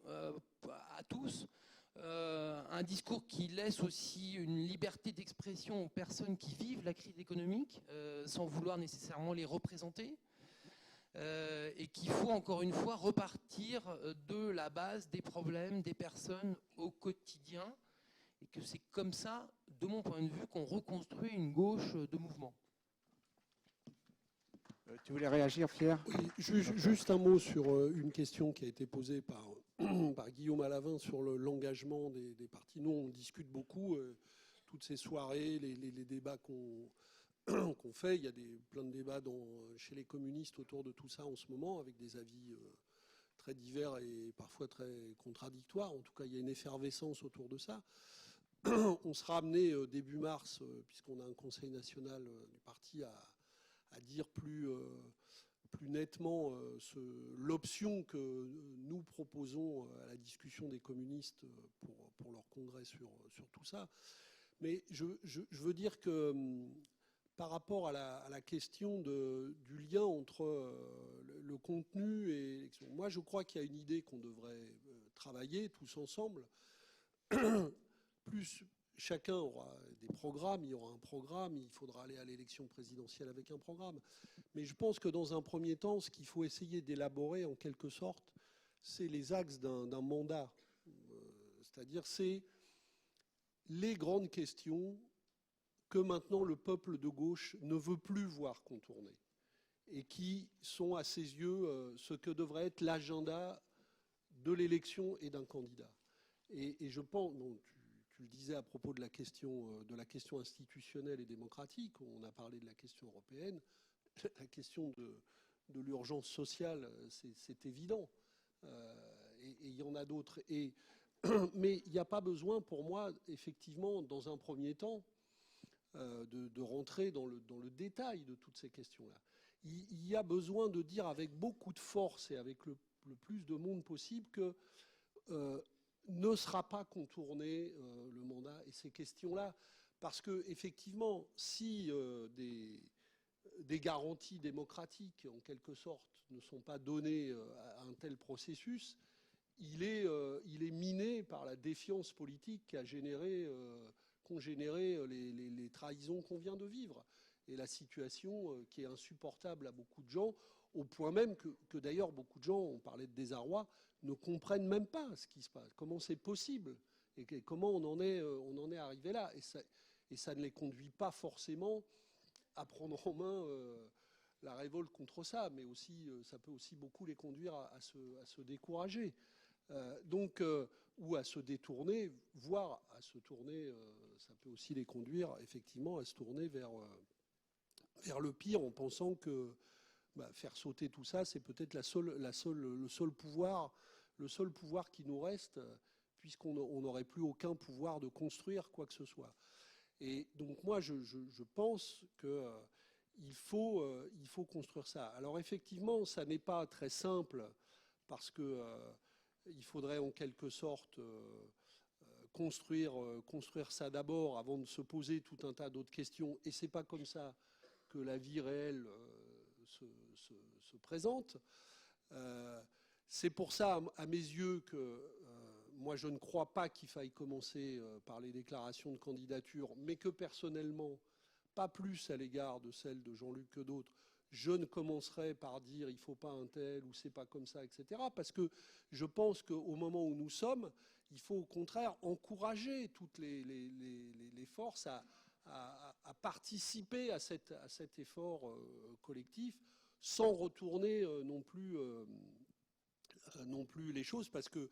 à tous, un discours qui laisse aussi une liberté d'expression aux personnes qui vivent la crise économique, sans vouloir nécessairement les représenter, et qu'il faut encore une fois repartir de la base des problèmes des personnes au quotidien, et que c'est comme ça, de mon point de vue, qu'on reconstruit une gauche de mouvement. Tu voulais réagir, Pierre? Oui, juste un mot sur une question qui a été posée par Guillaume Alavin sur l'engagement des partis. Nous, on discute beaucoup, toutes ces soirées, les débats qu'on fait. Il y a plein de débats chez les communistes autour de tout ça en ce moment, avec des avis très divers et parfois très contradictoires. En tout cas, il y a une effervescence autour de ça. On sera amené début mars, puisqu'on a un conseil national du parti, à dire plus nettement l'option que nous proposons à la discussion des communistes pour leur congrès sur tout ça. Mais je veux dire que par rapport à la question du lien entre le contenu et l'élection, moi je crois qu'il y a une idée qu'on devrait travailler tous ensemble. Plus chacun aura des programmes, il y aura un programme, il faudra aller à l'élection présidentielle avec un programme. Mais je pense que dans un premier temps, ce qu'il faut essayer d'élaborer en quelque sorte, c'est les axes d'un mandat. C'est-à-dire, c'est les grandes questions que maintenant le peuple de gauche ne veut plus voir contourner et qui sont à ses yeux ce que devrait être l'agenda de l'élection et d'un candidat. Et je pense, bon, tu le disais à propos de la question institutionnelle et démocratique, on a parlé de la question européenne, la question de l'urgence sociale, c'est évident. Et il y en a d'autres. Mais il n'y a pas besoin, pour moi, effectivement, dans un premier temps, de rentrer dans le détail de toutes ces questions-là. Il y a besoin de dire avec beaucoup de force et avec le plus de monde possible que ne sera pas contourné le mandat et ces questions-là, parce que effectivement, si des garanties démocratiques, en quelque sorte, ne sont pas données à un tel processus, il est miné par la défiance politique qu'ont généré les trahisons qu'on vient de vivre. Et la situation qui est insupportable à beaucoup de gens, au point même que d'ailleurs beaucoup de gens, on parlait de désarroi, ne comprennent même pas ce qui se passe, comment c'est possible et comment on en est arrivé là. Et ça ne les conduit pas forcément à prendre en main la révolte contre ça, mais aussi, ça peut aussi beaucoup les conduire à se décourager. Ou à se détourner, voire à se tourner, ça peut aussi les conduire effectivement à se tourner vers le pire, en pensant que faire sauter tout ça, c'est peut-être le seul pouvoir qui nous reste, puisqu'on n'aurait plus aucun pouvoir de construire quoi que ce soit. Et donc moi, je pense qu'il faut construire ça. Alors effectivement, ça n'est pas très simple, parce que il faudrait en quelque sorte construire ça d'abord avant de se poser tout un tas d'autres questions. Et c'est pas comme ça que la vie réelle se présente. C'est pour ça, à mes yeux, que moi je ne crois pas qu'il faille commencer par les déclarations de candidature, mais que personnellement, pas plus à l'égard de celles de Jean-Luc que d'autres, je ne commencerai par dire il ne faut pas un tel ou c'est pas comme ça, etc. Parce que je pense qu'au moment où nous sommes, il faut au contraire encourager toutes les forces à participer à cet effort collectif, sans retourner non plus les choses. Parce que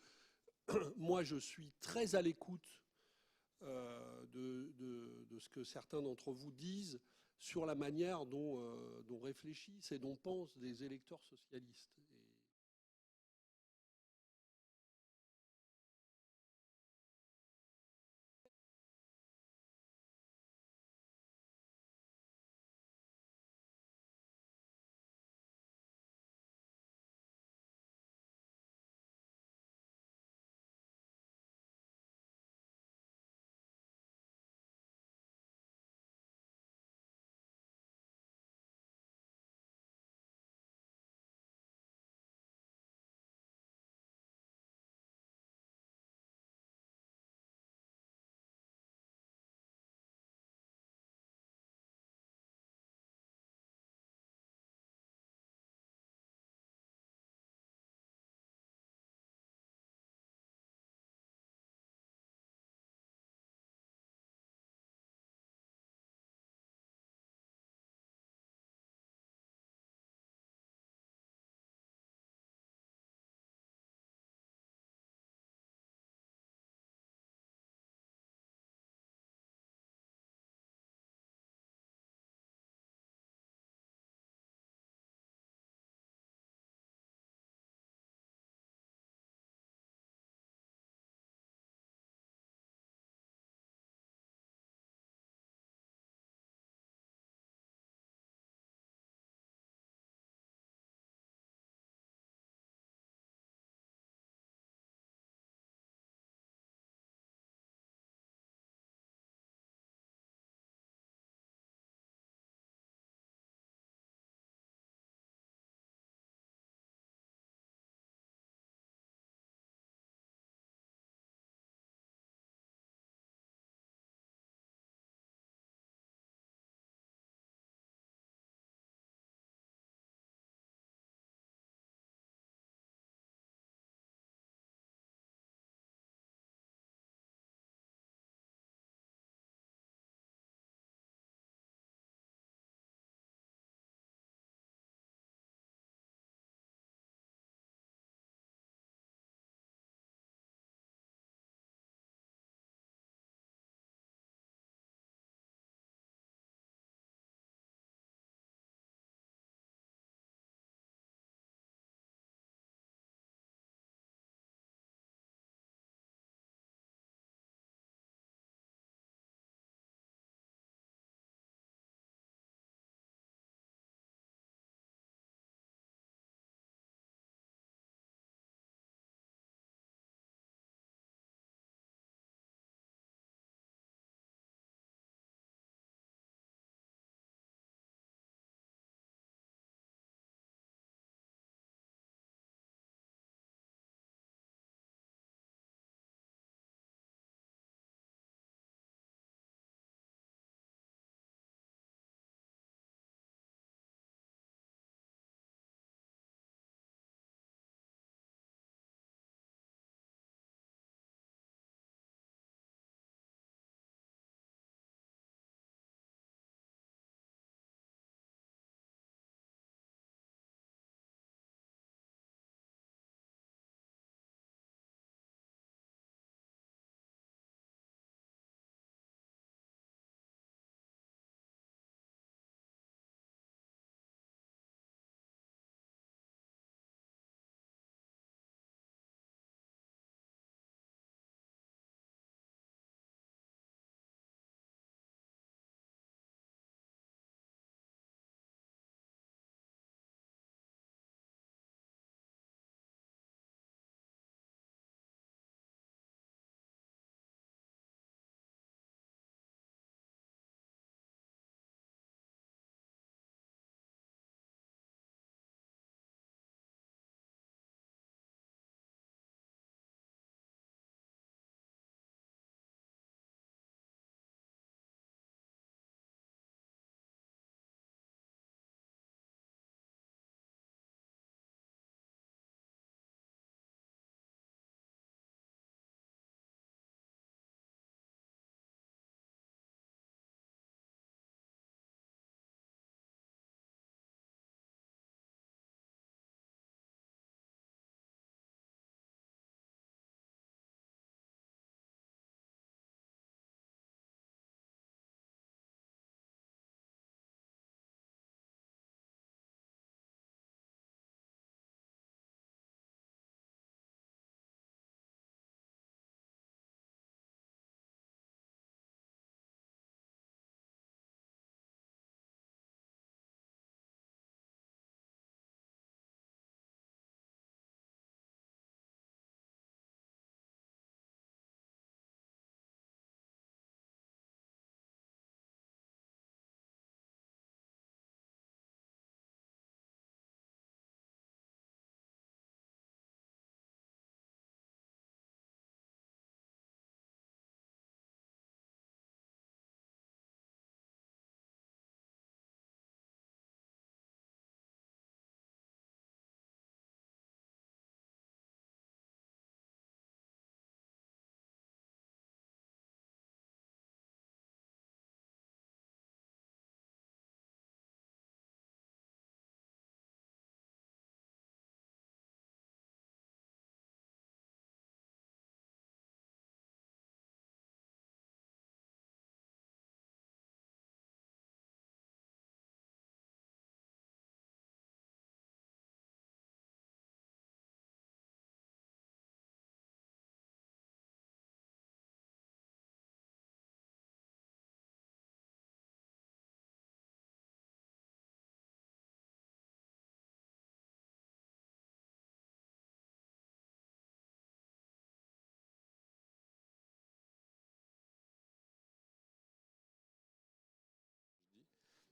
moi, je suis très à l'écoute de ce que certains d'entre vous disent sur la manière dont réfléchissent et dont pensent des électeurs socialistes.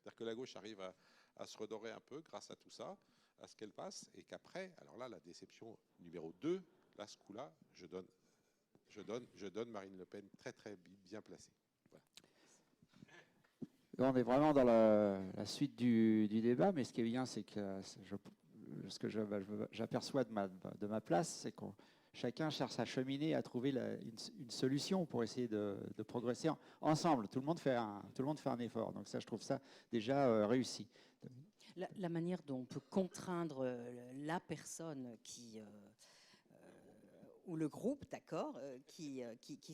C'est-à-dire que la gauche arrive à se redorer un peu grâce à tout ça, à ce qu'elle passe, et qu'après, alors là, la déception numéro 2, là, ce coup-là, je donne Marine Le Pen très très bien placée. Voilà. On est vraiment dans la suite du débat, mais ce qui est bien, c'est que ce que j'aperçois de ma place, c'est que chacun cherche à cheminer, à trouver une solution pour essayer de progresser ensemble. Tout le monde fait un effort. Donc ça, je trouve ça déjà réussi. La manière dont on peut contraindre la personne ou le groupe, d'accord, qui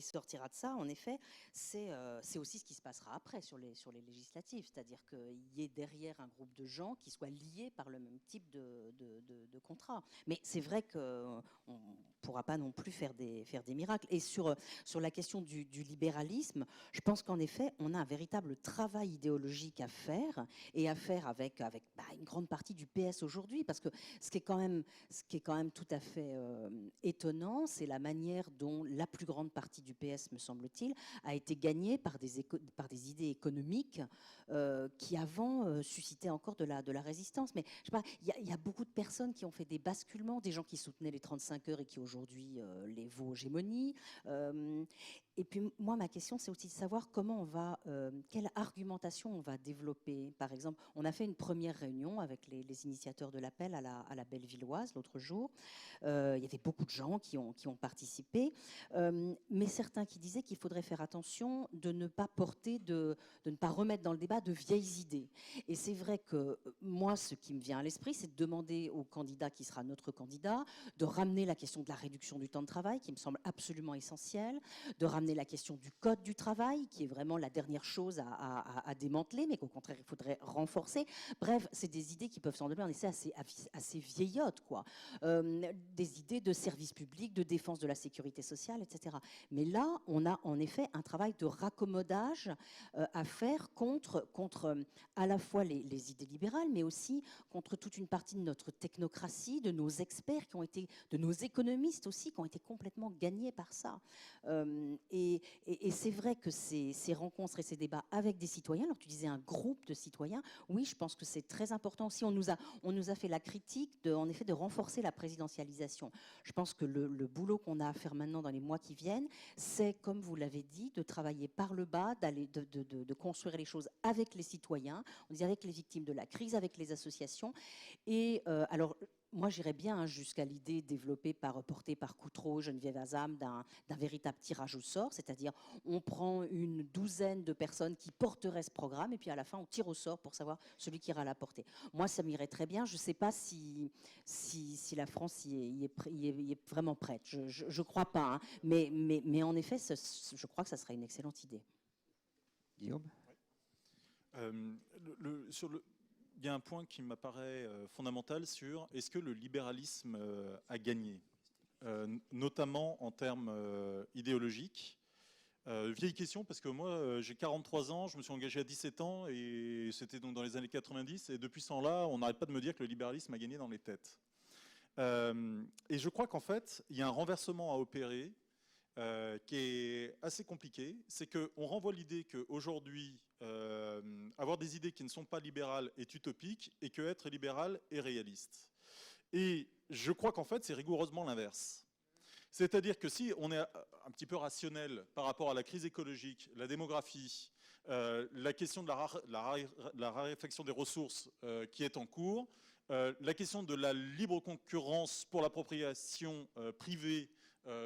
sortira de ça, en effet, c'est aussi ce qui se passera après sur les législatives, c'est-à-dire qu'il y ait derrière un groupe de gens qui soient liés par le même type de contrat. Mais c'est vrai qu'on ne pourra pas non plus faire des miracles. Et sur la question du libéralisme, je pense qu'en effet, on a un véritable travail idéologique à faire, et à faire avec une grande partie du PS aujourd'hui, parce que ce qui est quand même tout à fait étonnant, c'est la manière dont la plus grande partie du PS, me semble-t-il, a été gagnée par des idées économiques qui avant suscitaient encore de la résistance. Mais je sais pas, il y a beaucoup de personnes qui ont fait des basculements, des gens qui soutenaient les 35 heures et qui aujourd'hui les vont hégémonie. Et puis moi, ma question, c'est aussi de savoir quelle argumentation on va développer. Par exemple, on a fait une première réunion avec les initiateurs de l'appel à la Bellevilloise l'autre jour. Il y avait beaucoup de gens qui ont participé, mais certains qui disaient qu'il faudrait faire attention de ne pas de ne pas remettre dans le débat de vieilles idées. Et c'est vrai que moi, ce qui me vient à l'esprit, c'est de demander au candidat qui sera notre candidat de ramener la question de la réduction du temps de travail, qui me semble absolument essentielle, de ramener la question du code du travail, qui est vraiment la dernière chose à démanteler, mais qu'au contraire, il faudrait renforcer. Bref, c'est des idées qui peuvent sembler en effet assez vieillottes, quoi. Des idées de service public, de défense de la sécurité sociale, etc. Mais là, on a en effet un travail de raccommodage à faire contre à la fois les idées libérales, mais aussi contre toute une partie de notre technocratie, de nos experts de nos économistes aussi, qui ont été complètement gagnés par ça. Et c'est vrai que ces rencontres et ces débats avec des citoyens, alors tu disais un groupe de citoyens, oui, je pense que c'est très important aussi. On nous a fait la critique en effet de renforcer la présidentialisation. Je pense que le boulot qu'on a à faire maintenant dans les mois qui viennent, c'est, comme vous l'avez dit, de travailler par le bas, de construire les choses avec les citoyens, on dit avec les victimes de la crise, avec les associations. Et alors, moi, j'irais bien jusqu'à l'idée portée par Coutreau, Geneviève Azam, d'un véritable tirage au sort, c'est-à-dire on prend une douzaine de personnes qui porteraient ce programme et puis à la fin, on tire au sort pour savoir celui qui ira la porter. Moi, ça m'irait très bien. Je ne sais pas si la France y est vraiment prête. Je ne crois pas. Hein. Mais en effet, je crois que ça serait une excellente idée. Guillaume ? Il y a un point qui m'apparaît fondamental sur est-ce que le libéralisme a gagné, notamment en termes idéologiques. Vieille question parce que moi j'ai 43 ans, je me suis engagé à 17 ans et c'était donc dans les années 90 et depuis ce temps-là on n'arrête pas de me dire que le libéralisme a gagné dans les têtes. Et je crois qu'en fait il y a un renversement à opérer qui est assez compliqué, c'est qu'on renvoie l'idée qu'aujourd'hui, avoir des idées qui ne sont pas libérales est utopique et qu'être libéral est réaliste. Et je crois qu'en fait, c'est rigoureusement l'inverse. C'est-à-dire que si on est un petit peu rationnel par rapport à la crise écologique, la démographie, la question de la raréfaction des ressources qui est en cours, la question de la libre concurrence pour l'appropriation privée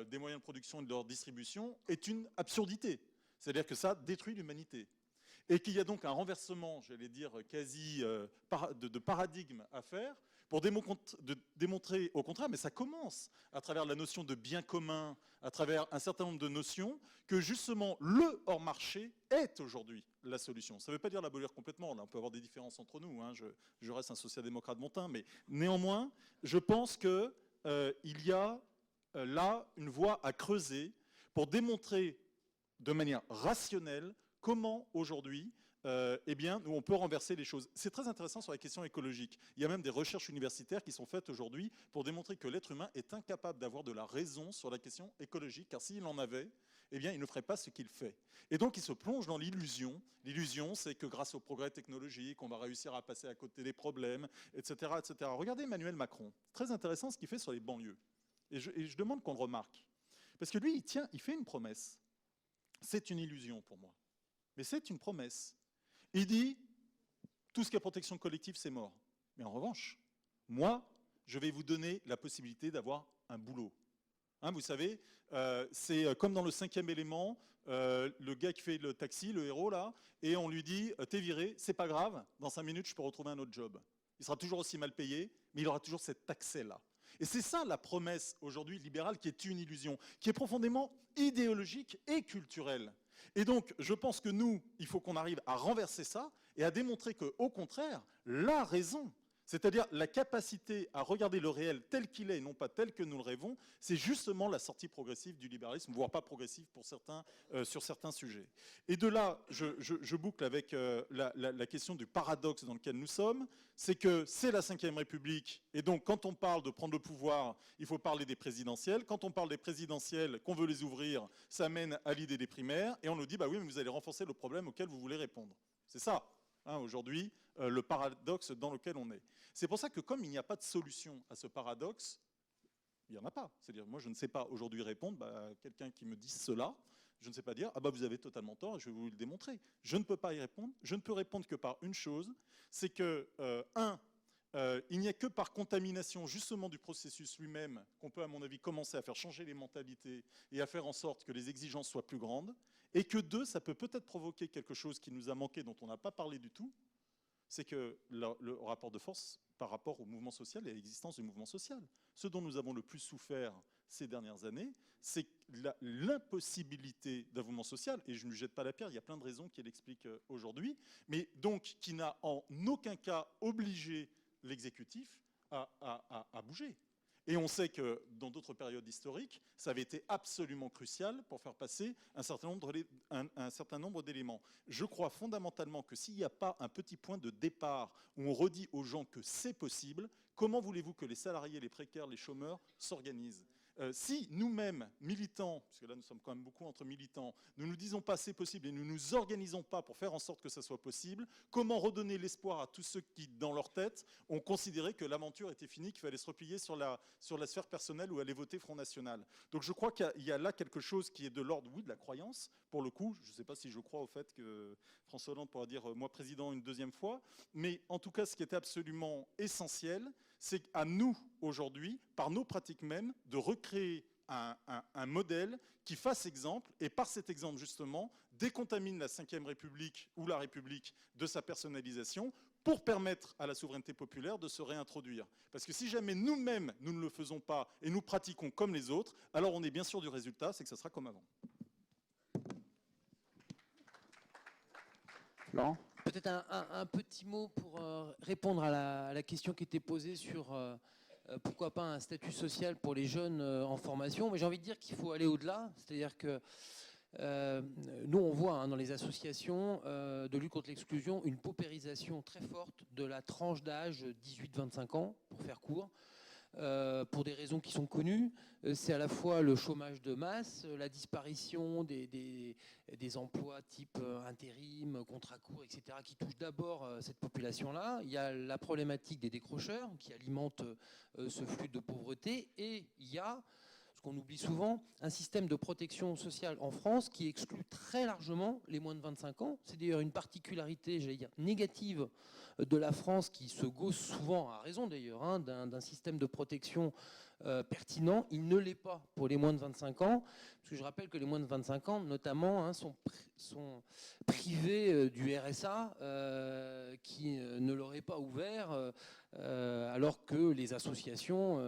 des moyens de production et de leur distribution est une absurdité. C'est-à-dire que ça détruit l'humanité. Et qu'il y a donc un renversement, j'allais dire, quasi de paradigme à faire pour démontrer au contraire, mais ça commence à travers la notion de bien commun, à travers un certain nombre de notions, que justement le hors-marché est aujourd'hui la solution. Ça ne veut pas dire l'abolir complètement, là on peut avoir des différences entre nous, hein. Je reste un social-démocrate montain, mais néanmoins, je pense qu'il y a là une voie à creuser pour démontrer de manière rationnelle comment aujourd'hui eh bien, nous, on peut renverser les choses. C'est très intéressant sur la question écologique. Il y a même des recherches universitaires qui sont faites aujourd'hui pour démontrer que l'être humain est incapable d'avoir de la raison sur la question écologique, car s'il en avait, eh bien, il ne ferait pas ce qu'il fait. Et donc, il se plonge dans l'illusion. L'illusion, c'est que grâce au progrès technologique, on va réussir à passer à côté des problèmes, etc., etc. Regardez Emmanuel Macron. C'est très intéressant ce qu'il fait sur les banlieues. Et je demande qu'on le remarque. Parce que lui, il fait une promesse. C'est une illusion pour moi. Mais c'est une promesse. Il dit, tout ce qui est protection collective, c'est mort. Mais en revanche, moi, je vais vous donner la possibilité d'avoir un boulot. Hein, vous savez, c'est comme dans le 5e élément, le gars qui fait le taxi, le héros là, et on lui dit, t'es viré, c'est pas grave, dans 5 minutes, je peux retrouver un autre job. Il sera toujours aussi mal payé, mais il aura toujours cet accès-là. Et c'est ça la promesse aujourd'hui libérale qui est une illusion, qui est profondément idéologique et culturelle. Et donc, je pense que nous, il faut qu'on arrive à renverser ça et à démontrer qu'au contraire, la raison, c'est-à-dire la capacité à regarder le réel tel qu'il est et non pas tel que nous le rêvons, c'est justement la sortie progressive du libéralisme, voire pas progressive pour certains, sur certains sujets. Et de là, je boucle avec la question du paradoxe dans lequel nous sommes, c'est que c'est la Ve République, et donc quand on parle de prendre le pouvoir, il faut parler des présidentielles. Quand on parle des présidentielles, qu'on veut les ouvrir, ça mène à l'idée des primaires, et on nous dit, bah oui, mais vous allez renforcer le problème auquel vous voulez répondre. C'est ça, hein, aujourd'hui, le paradoxe dans lequel on est. C'est pour ça que comme il n'y a pas de solution à ce paradoxe, il n'y en a pas. C'est-à-dire, moi, je ne sais pas aujourd'hui répondre à quelqu'un qui me dit cela. Je ne sais pas dire, ah bah vous avez totalement tort et je vais vous le démontrer. Je ne peux pas y répondre. Je ne peux répondre que par une chose, c'est que, il n'y a que par contamination justement du processus lui-même qu'on peut, à mon avis, commencer à faire changer les mentalités et à faire en sorte que les exigences soient plus grandes. Et que deux, ça peut peut-être provoquer quelque chose qui nous a manqué, dont on n'a pas parlé du tout, c'est que le rapport de force par rapport au mouvement social et à l'existence du mouvement social. Ce dont nous avons le plus souffert ces dernières années, c'est l'impossibilité d'un mouvement social, et je ne lui jette pas la pierre, il y a plein de raisons qui l'expliquent aujourd'hui, mais donc qui n'a en aucun cas obligé l'exécutif à bouger. Et on sait que dans d'autres périodes historiques, ça avait été absolument crucial pour faire passer un certain nombre d'éléments. Je crois fondamentalement que s'il n'y a pas un petit point de départ où on redit aux gens que c'est possible, comment voulez-vous que les salariés, les précaires, les chômeurs s'organisent ? Si nous-mêmes, militants, parce que là nous sommes quand même beaucoup entre militants, nous ne nous disons pas c'est possible et nous ne nous organisons pas pour faire en sorte que ça soit possible, comment redonner l'espoir à tous ceux qui, dans leur tête, ont considéré que l'aventure était finie, qu'il fallait se replier sur la sphère personnelle ou aller voter Front National. Donc je crois qu'il y a là quelque chose qui est de l'ordre, oui, de la croyance. Pour le coup, je ne sais pas si je crois au fait que François Hollande pourra dire moi président une deuxième fois, mais en tout cas ce qui était absolument essentiel, c'est à nous, aujourd'hui, par nos pratiques mêmes, de recréer un modèle qui fasse exemple, et par cet exemple, justement, décontamine la Ve République ou la République de sa personnalisation pour permettre à la souveraineté populaire de se réintroduire. Parce que si jamais nous-mêmes, nous ne le faisons pas et nous pratiquons comme les autres, alors on est bien sûr du résultat, c'est que ça sera comme avant. Laurent ? Peut-être un petit mot pour répondre à la question qui était posée sur pourquoi pas un statut social pour les jeunes en formation. Mais j'ai envie de dire qu'il faut aller au-delà. C'est-à-dire que nous, on voit dans les associations de lutte contre l'exclusion une paupérisation très forte de la tranche d'âge 18-25 ans, pour faire court. Pour des raisons qui sont connues, c'est à la fois le chômage de masse, la disparition des emplois type intérim, contrat court, etc., qui touchent d'abord cette population-là. Il y a la problématique des décrocheurs qui alimentent ce flux de pauvreté, et il y a, ce qu'on oublie souvent, un système de protection sociale en France qui exclut très largement les moins de 25 ans. C'est d'ailleurs une particularité, j'allais dire, négative de la France, qui se gausse souvent, à raison d'ailleurs, d'un système de protection pertinent. Il ne l'est pas pour les moins de 25 ans, parce que je rappelle que les moins de 25 ans, notamment, sont privés du RSA, qui ne l'aurait pas ouvert, alors que les associations,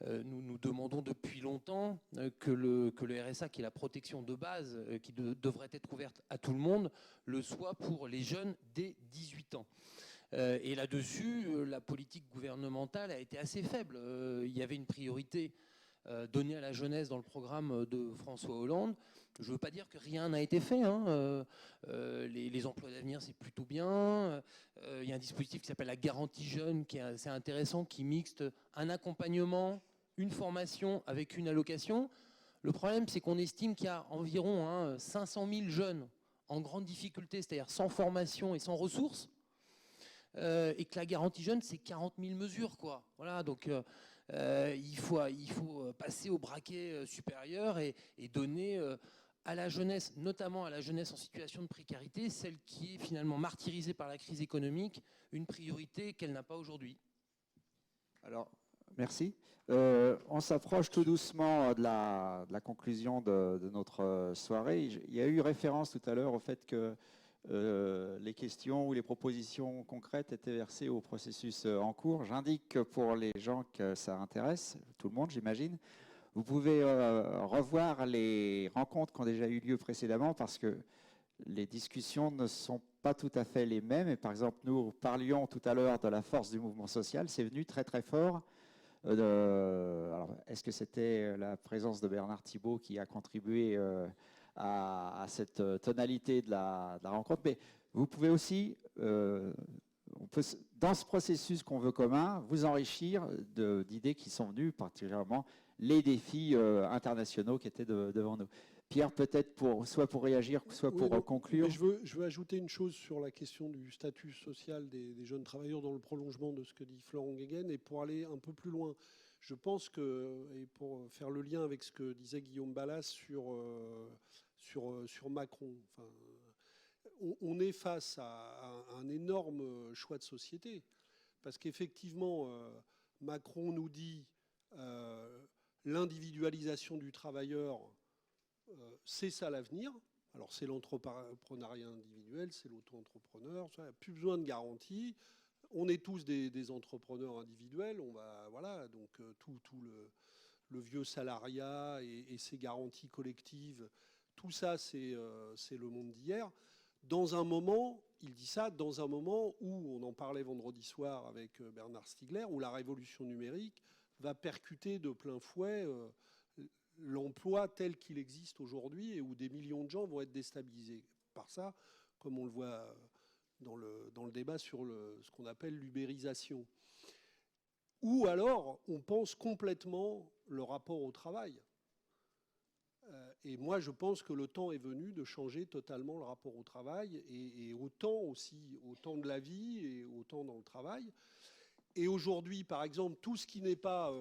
nous demandons depuis longtemps que le RSA, qui est la protection de base, qui devrait être ouverte à tout le monde, le soit pour les jeunes dès 18 ans. Et là-dessus, la politique gouvernementale a été assez faible. Il y avait une priorité donné à la jeunesse dans le programme de François Hollande. Je ne veux pas dire que rien n'a été fait. Les emplois d'avenir, c'est plutôt bien. Il y a un dispositif qui s'appelle la garantie jeune, qui est assez intéressant, qui mixte un accompagnement, une formation avec une allocation. Le problème, c'est qu'on estime qu'il y a environ 500 000 jeunes en grande difficulté, c'est-à-dire sans formation et sans ressources, et que la garantie jeune, c'est 40 000 mesures, quoi. Voilà, donc il faut passer au braquet supérieur et donner à la jeunesse, notamment à la jeunesse en situation de précarité, celle qui est finalement martyrisée par la crise économique, une priorité qu'elle n'a pas aujourd'hui. Alors, merci. On s'approche tout doucement de la conclusion de notre soirée. Il y a eu référence tout à l'heure au fait que les questions ou les propositions concrètes étaient versées au processus en cours. J'indique que pour les gens que ça intéresse, tout le monde j'imagine, vous pouvez revoir les rencontres qui ont déjà eu lieu précédemment parce que les discussions ne sont pas tout à fait les mêmes. Et par exemple, nous parlions tout à l'heure de la force du mouvement social. C'est venu très très fort. Alors, est-ce que c'était la présence de Bernard Thibault qui a contribué à cette tonalité de la rencontre? Mais vous pouvez aussi, on peut, dans ce processus qu'on veut commun, vous enrichir d'idées qui sont venues, particulièrement les défis internationaux qui étaient devant nous. Pierre, peut-être soit pour réagir, soit pour conclure. Je veux ajouter une chose sur la question du statut social des jeunes travailleurs dans le prolongement de ce que dit Florent Guéguen et pour aller un peu plus loin. Je pense que, et pour faire le lien avec ce que disait Guillaume Balas sur Macron, enfin, on est face à un énorme choix de société. Parce qu'effectivement, Macron nous dit l'individualisation du travailleur, c'est ça l'avenir. Alors c'est l'entrepreneuriat individuel, c'est l'auto-entrepreneur, plus besoin de garantie. On est tous des entrepreneurs individuels. Voilà, donc tout le vieux salariat et ses garanties collectives, tout ça c'est le monde d'hier. Dans un moment, il dit ça, dans un moment où, on en parlait vendredi soir avec Bernard Stiegler, où la révolution numérique va percuter de plein fouet l'emploi tel qu'il existe aujourd'hui et où des millions de gens vont être déstabilisés par ça, comme on le voit dans le débat sur ce qu'on appelle l'ubérisation. Ou alors, on pense complètement le rapport au travail. Et moi, je pense que le temps est venu de changer totalement le rapport au travail et au temps aussi, au temps de la vie et au temps dans le travail. Et aujourd'hui, par exemple, tout ce qui n'est pas...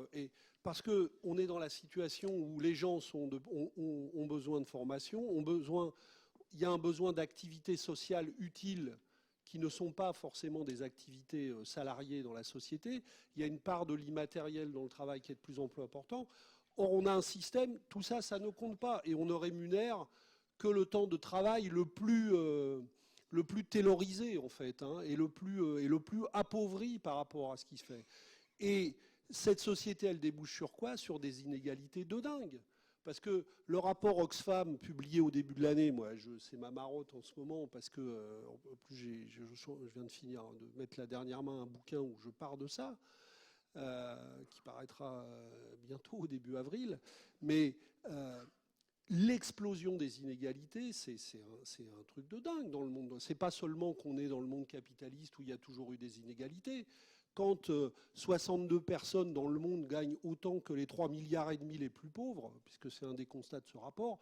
parce qu'on est dans la situation où les gens ont besoin de formation, il y a un besoin d'activités sociales utiles qui ne sont pas forcément des activités salariées dans la société. Il y a une part de l'immatériel dans le travail qui est de plus en plus important. Or, on a un système, tout ça, ça ne compte pas. Et on ne rémunère que le temps de travail le plus taylorisé, en fait, et le plus appauvri par rapport à ce qui se fait. Et cette société, elle débouche sur quoi? Sur des inégalités de dingue. Parce que le rapport Oxfam publié au début de l'année, moi, c'est ma marotte en ce moment, parce que en plus, je viens de finir de mettre la dernière main un bouquin où je pars de ça. Qui paraîtra bientôt au début avril, mais l'explosion des inégalités, c'est un truc de dingue dans le monde. C'est pas seulement qu'on est dans le monde capitaliste où il y a toujours eu des inégalités. Quand 62 personnes dans le monde gagnent autant que les 3,5 milliards les plus pauvres, puisque c'est un des constats de ce rapport,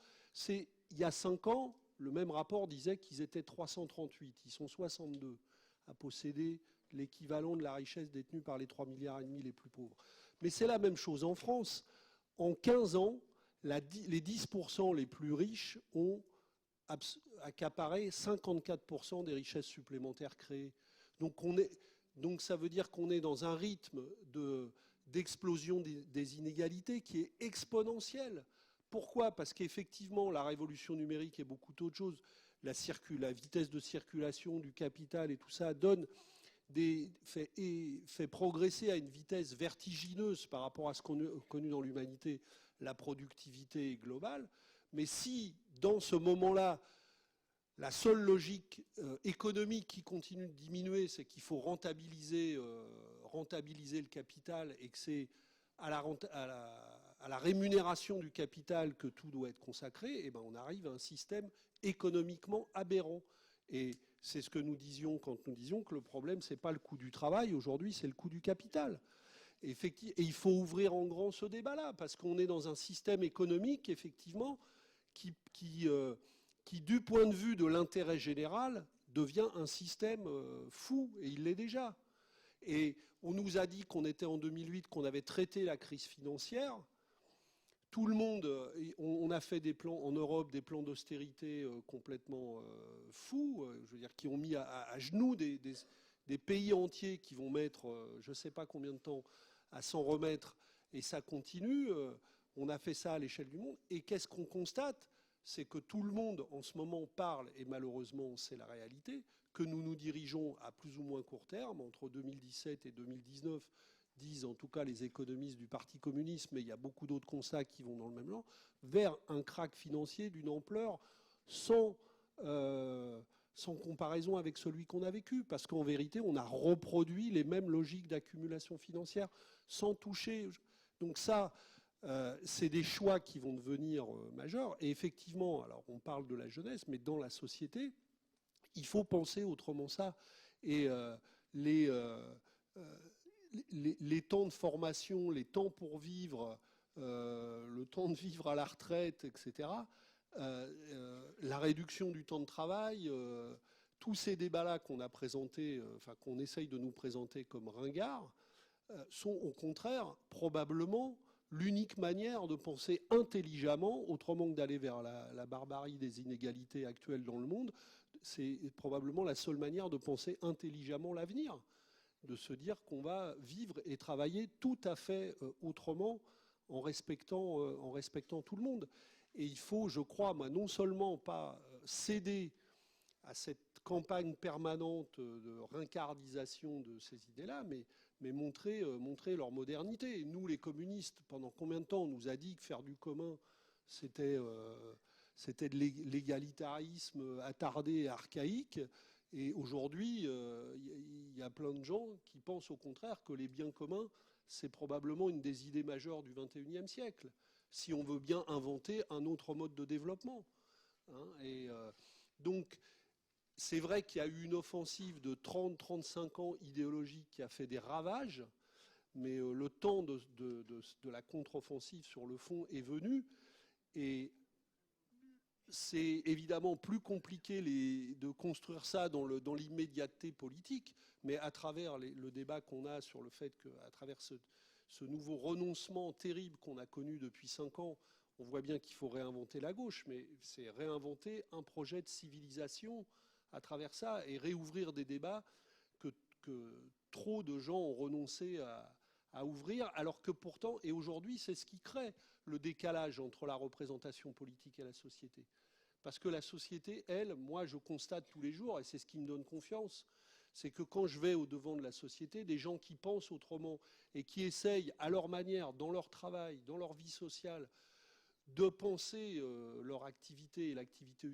il y a 5 ans, le même rapport disait qu'ils étaient 338. Ils sont 62 à posséder l'équivalent de la richesse détenue par les 3,5 milliards les plus pauvres. Mais c'est la même chose en France. En 15 ans, les 10% les plus riches ont accaparé 54% des richesses supplémentaires créées. Donc ça veut dire qu'on est dans un rythme d'explosion des inégalités qui est exponentiel. Pourquoi? Parce qu'effectivement, la révolution numérique est beaucoup d'autres choses. La vitesse de circulation du capital et tout ça fait progresser à une vitesse vertigineuse par rapport à ce qu'on a connu dans l'humanité, la productivité globale. Mais si, dans ce moment-là, la seule logique économique qui continue de diminuer, c'est qu'il faut rentabiliser le capital et que c'est à à la rémunération du capital que tout doit être consacré, eh ben on arrive à un système économiquement aberrant. Et c'est ce que nous disions quand nous disions que le problème, ce n'est pas le coût du travail, aujourd'hui, c'est le coût du capital. Et il faut ouvrir en grand ce débat-là, parce qu'on est dans un système économique, effectivement, qui, du point de vue de l'intérêt général, devient un système fou, et il l'est déjà. Et on nous a dit qu'on était en 2008, qu'on avait traité la crise financière. Tout le monde, on a fait des plans en Europe, des plans d'austérité complètement fous, je veux dire, qui ont mis à genoux des pays entiers qui vont mettre je ne sais pas combien de temps à s'en remettre, et ça continue. On a fait ça à l'échelle du monde. Et qu'est-ce qu'on constate? C'est que tout le monde en ce moment parle, et malheureusement c'est la réalité, que nous nous dirigeons à plus ou moins court terme, entre 2017 et 2019, disent en tout cas les économistes du Parti communiste, mais il y a beaucoup d'autres constats qui vont dans le même genre, vers un krach financier d'une ampleur sans comparaison avec celui qu'on a vécu. Parce qu'en vérité, on a reproduit les mêmes logiques d'accumulation financière sans toucher. Donc ça, c'est des choix qui vont devenir majeurs. Et effectivement, alors on parle de la jeunesse, mais dans la société, il faut penser autrement ça. Et les temps de formation, les temps pour vivre, le temps de vivre à la retraite, etc., la réduction du temps de travail, tous ces débats-là qu'on a présentés, enfin qu'on essaye de nous présenter comme ringards, sont au contraire probablement l'unique manière de penser intelligemment, autrement que d'aller vers la barbarie des inégalités actuelles dans le monde. C'est probablement la seule manière de penser intelligemment l'avenir, de se dire qu'on va vivre et travailler tout à fait autrement en respectant tout le monde. Et il faut, je crois, non seulement pas céder à cette campagne permanente de rincardisation de ces idées-là, mais montrer leur modernité. Et nous, les communistes, pendant combien de temps on nous a dit que faire du commun, c'était de l'égalitarisme attardé et archaïque. Et aujourd'hui, il y a plein de gens qui pensent au contraire que les biens communs, c'est probablement une des idées majeures du XXIe siècle, si on veut bien inventer un autre mode de développement. Donc, c'est vrai qu'il y a eu une offensive de 30-35 ans idéologique qui a fait des ravages, mais le temps de la contre-offensive sur le fond est venu. Et c'est évidemment plus compliqué de construire ça dans l'immédiateté politique, mais à travers le débat qu'on a sur le fait qu'à travers ce nouveau renoncement terrible qu'on a connu depuis 5 ans, on voit bien qu'il faut réinventer la gauche, mais c'est réinventer un projet de civilisation à travers ça et réouvrir des débats que trop de gens ont renoncé à ouvrir, alors que pourtant, et aujourd'hui, c'est ce qui crée le décalage entre la représentation politique et la société. Parce que la société, elle, moi je constate tous les jours, et c'est ce qui me donne confiance, c'est que quand je vais au-devant de la société, des gens qui pensent autrement et qui essayent à leur manière, dans leur travail, dans leur vie sociale, de penser leur activité et l'activité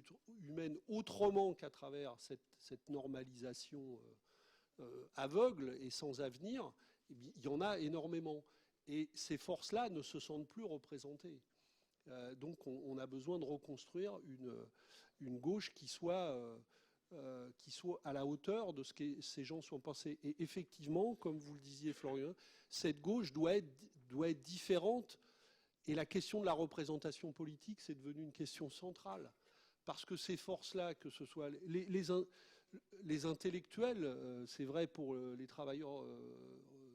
humaine autrement qu'à travers cette normalisation aveugle et sans avenir, il y en a énormément. Et ces forces-là ne se sentent plus représentées. Donc on a besoin de reconstruire une gauche qui soit à la hauteur de ce que ces gens sont pensés. Et effectivement, comme vous le disiez Florian, cette gauche doit être différente. Et la question de la représentation politique, c'est devenu une question centrale. Parce que ces forces-là, que ce soit les intellectuels, c'est vrai pour les travailleurs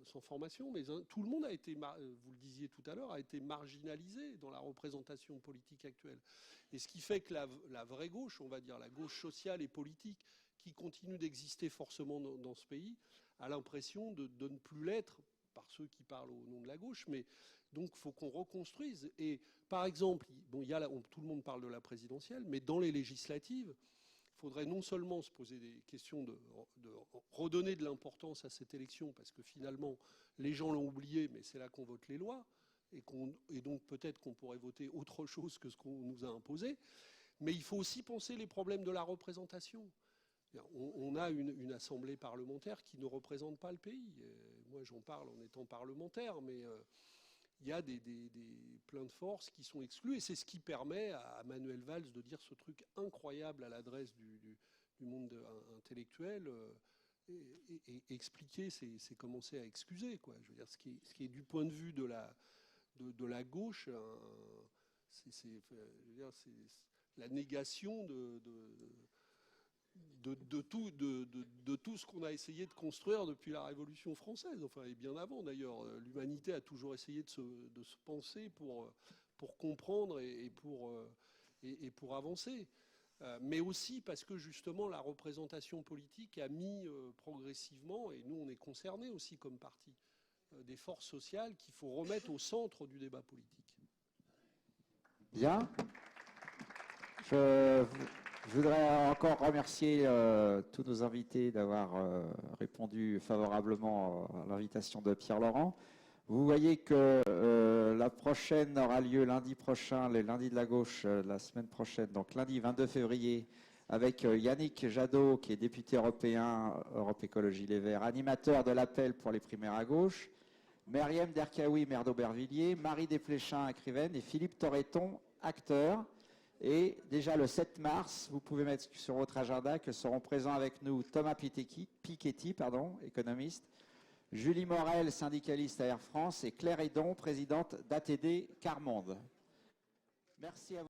sans formation, mais tout le monde a été, vous le disiez tout à l'heure, a été marginalisé dans la représentation politique actuelle. Et ce qui fait que la vraie gauche, on va dire la gauche sociale et politique, qui continue d'exister forcément dans ce pays, a l'impression de ne plus l'être par ceux qui parlent au nom de la gauche, mais donc il faut qu'on reconstruise. Et par exemple, bon, tout le monde parle de la présidentielle, mais dans les législatives, il faudrait non seulement se poser des questions de redonner de l'importance à cette élection, parce que finalement, les gens l'ont oublié, mais c'est là qu'on vote les lois, et donc peut-être qu'on pourrait voter autre chose que ce qu'on nous a imposé, mais il faut aussi penser les problèmes de la représentation. On a une assemblée parlementaire qui ne représente pas le pays. Moi, j'en parle en étant parlementaire, mais il y a plein de forces qui sont exclues. Et c'est ce qui permet à Manuel Valls de dire ce truc incroyable à l'adresse du monde intellectuel. Et expliquer, c'est commencer à excuser, quoi. Je veux dire, ce qui est du point de vue de la gauche, c'est la négation de tout ce qu'on a essayé de construire depuis la Révolution française, enfin, et bien avant d'ailleurs. L'humanité a toujours essayé de se penser pour comprendre et pour avancer. Mais aussi parce que justement la représentation politique a mis progressivement, et nous on est concernés aussi comme parti, des forces sociales qu'il faut remettre au centre du débat politique. Bien. Je voudrais encore remercier tous nos invités d'avoir répondu favorablement à l'invitation de Pierre Laurent. Vous voyez que la prochaine aura lieu lundi prochain, les lundis de la gauche, la semaine prochaine, donc lundi 22 février, avec Yannick Jadot, qui est député européen, Europe Écologie Les Verts, animateur de l'appel pour les primaires à gauche, Meriem Derkaoui, maire d'Aubervilliers, Marie Desplechin, écrivaine, et Philippe Torreton, acteur. Et déjà le 7 mars, vous pouvez mettre sur votre agenda que seront présents avec nous Thomas Piketty, économiste, Julie Morel, syndicaliste à Air France, et Claire Hédon, présidente d'ATD Carmonde. Merci à vous.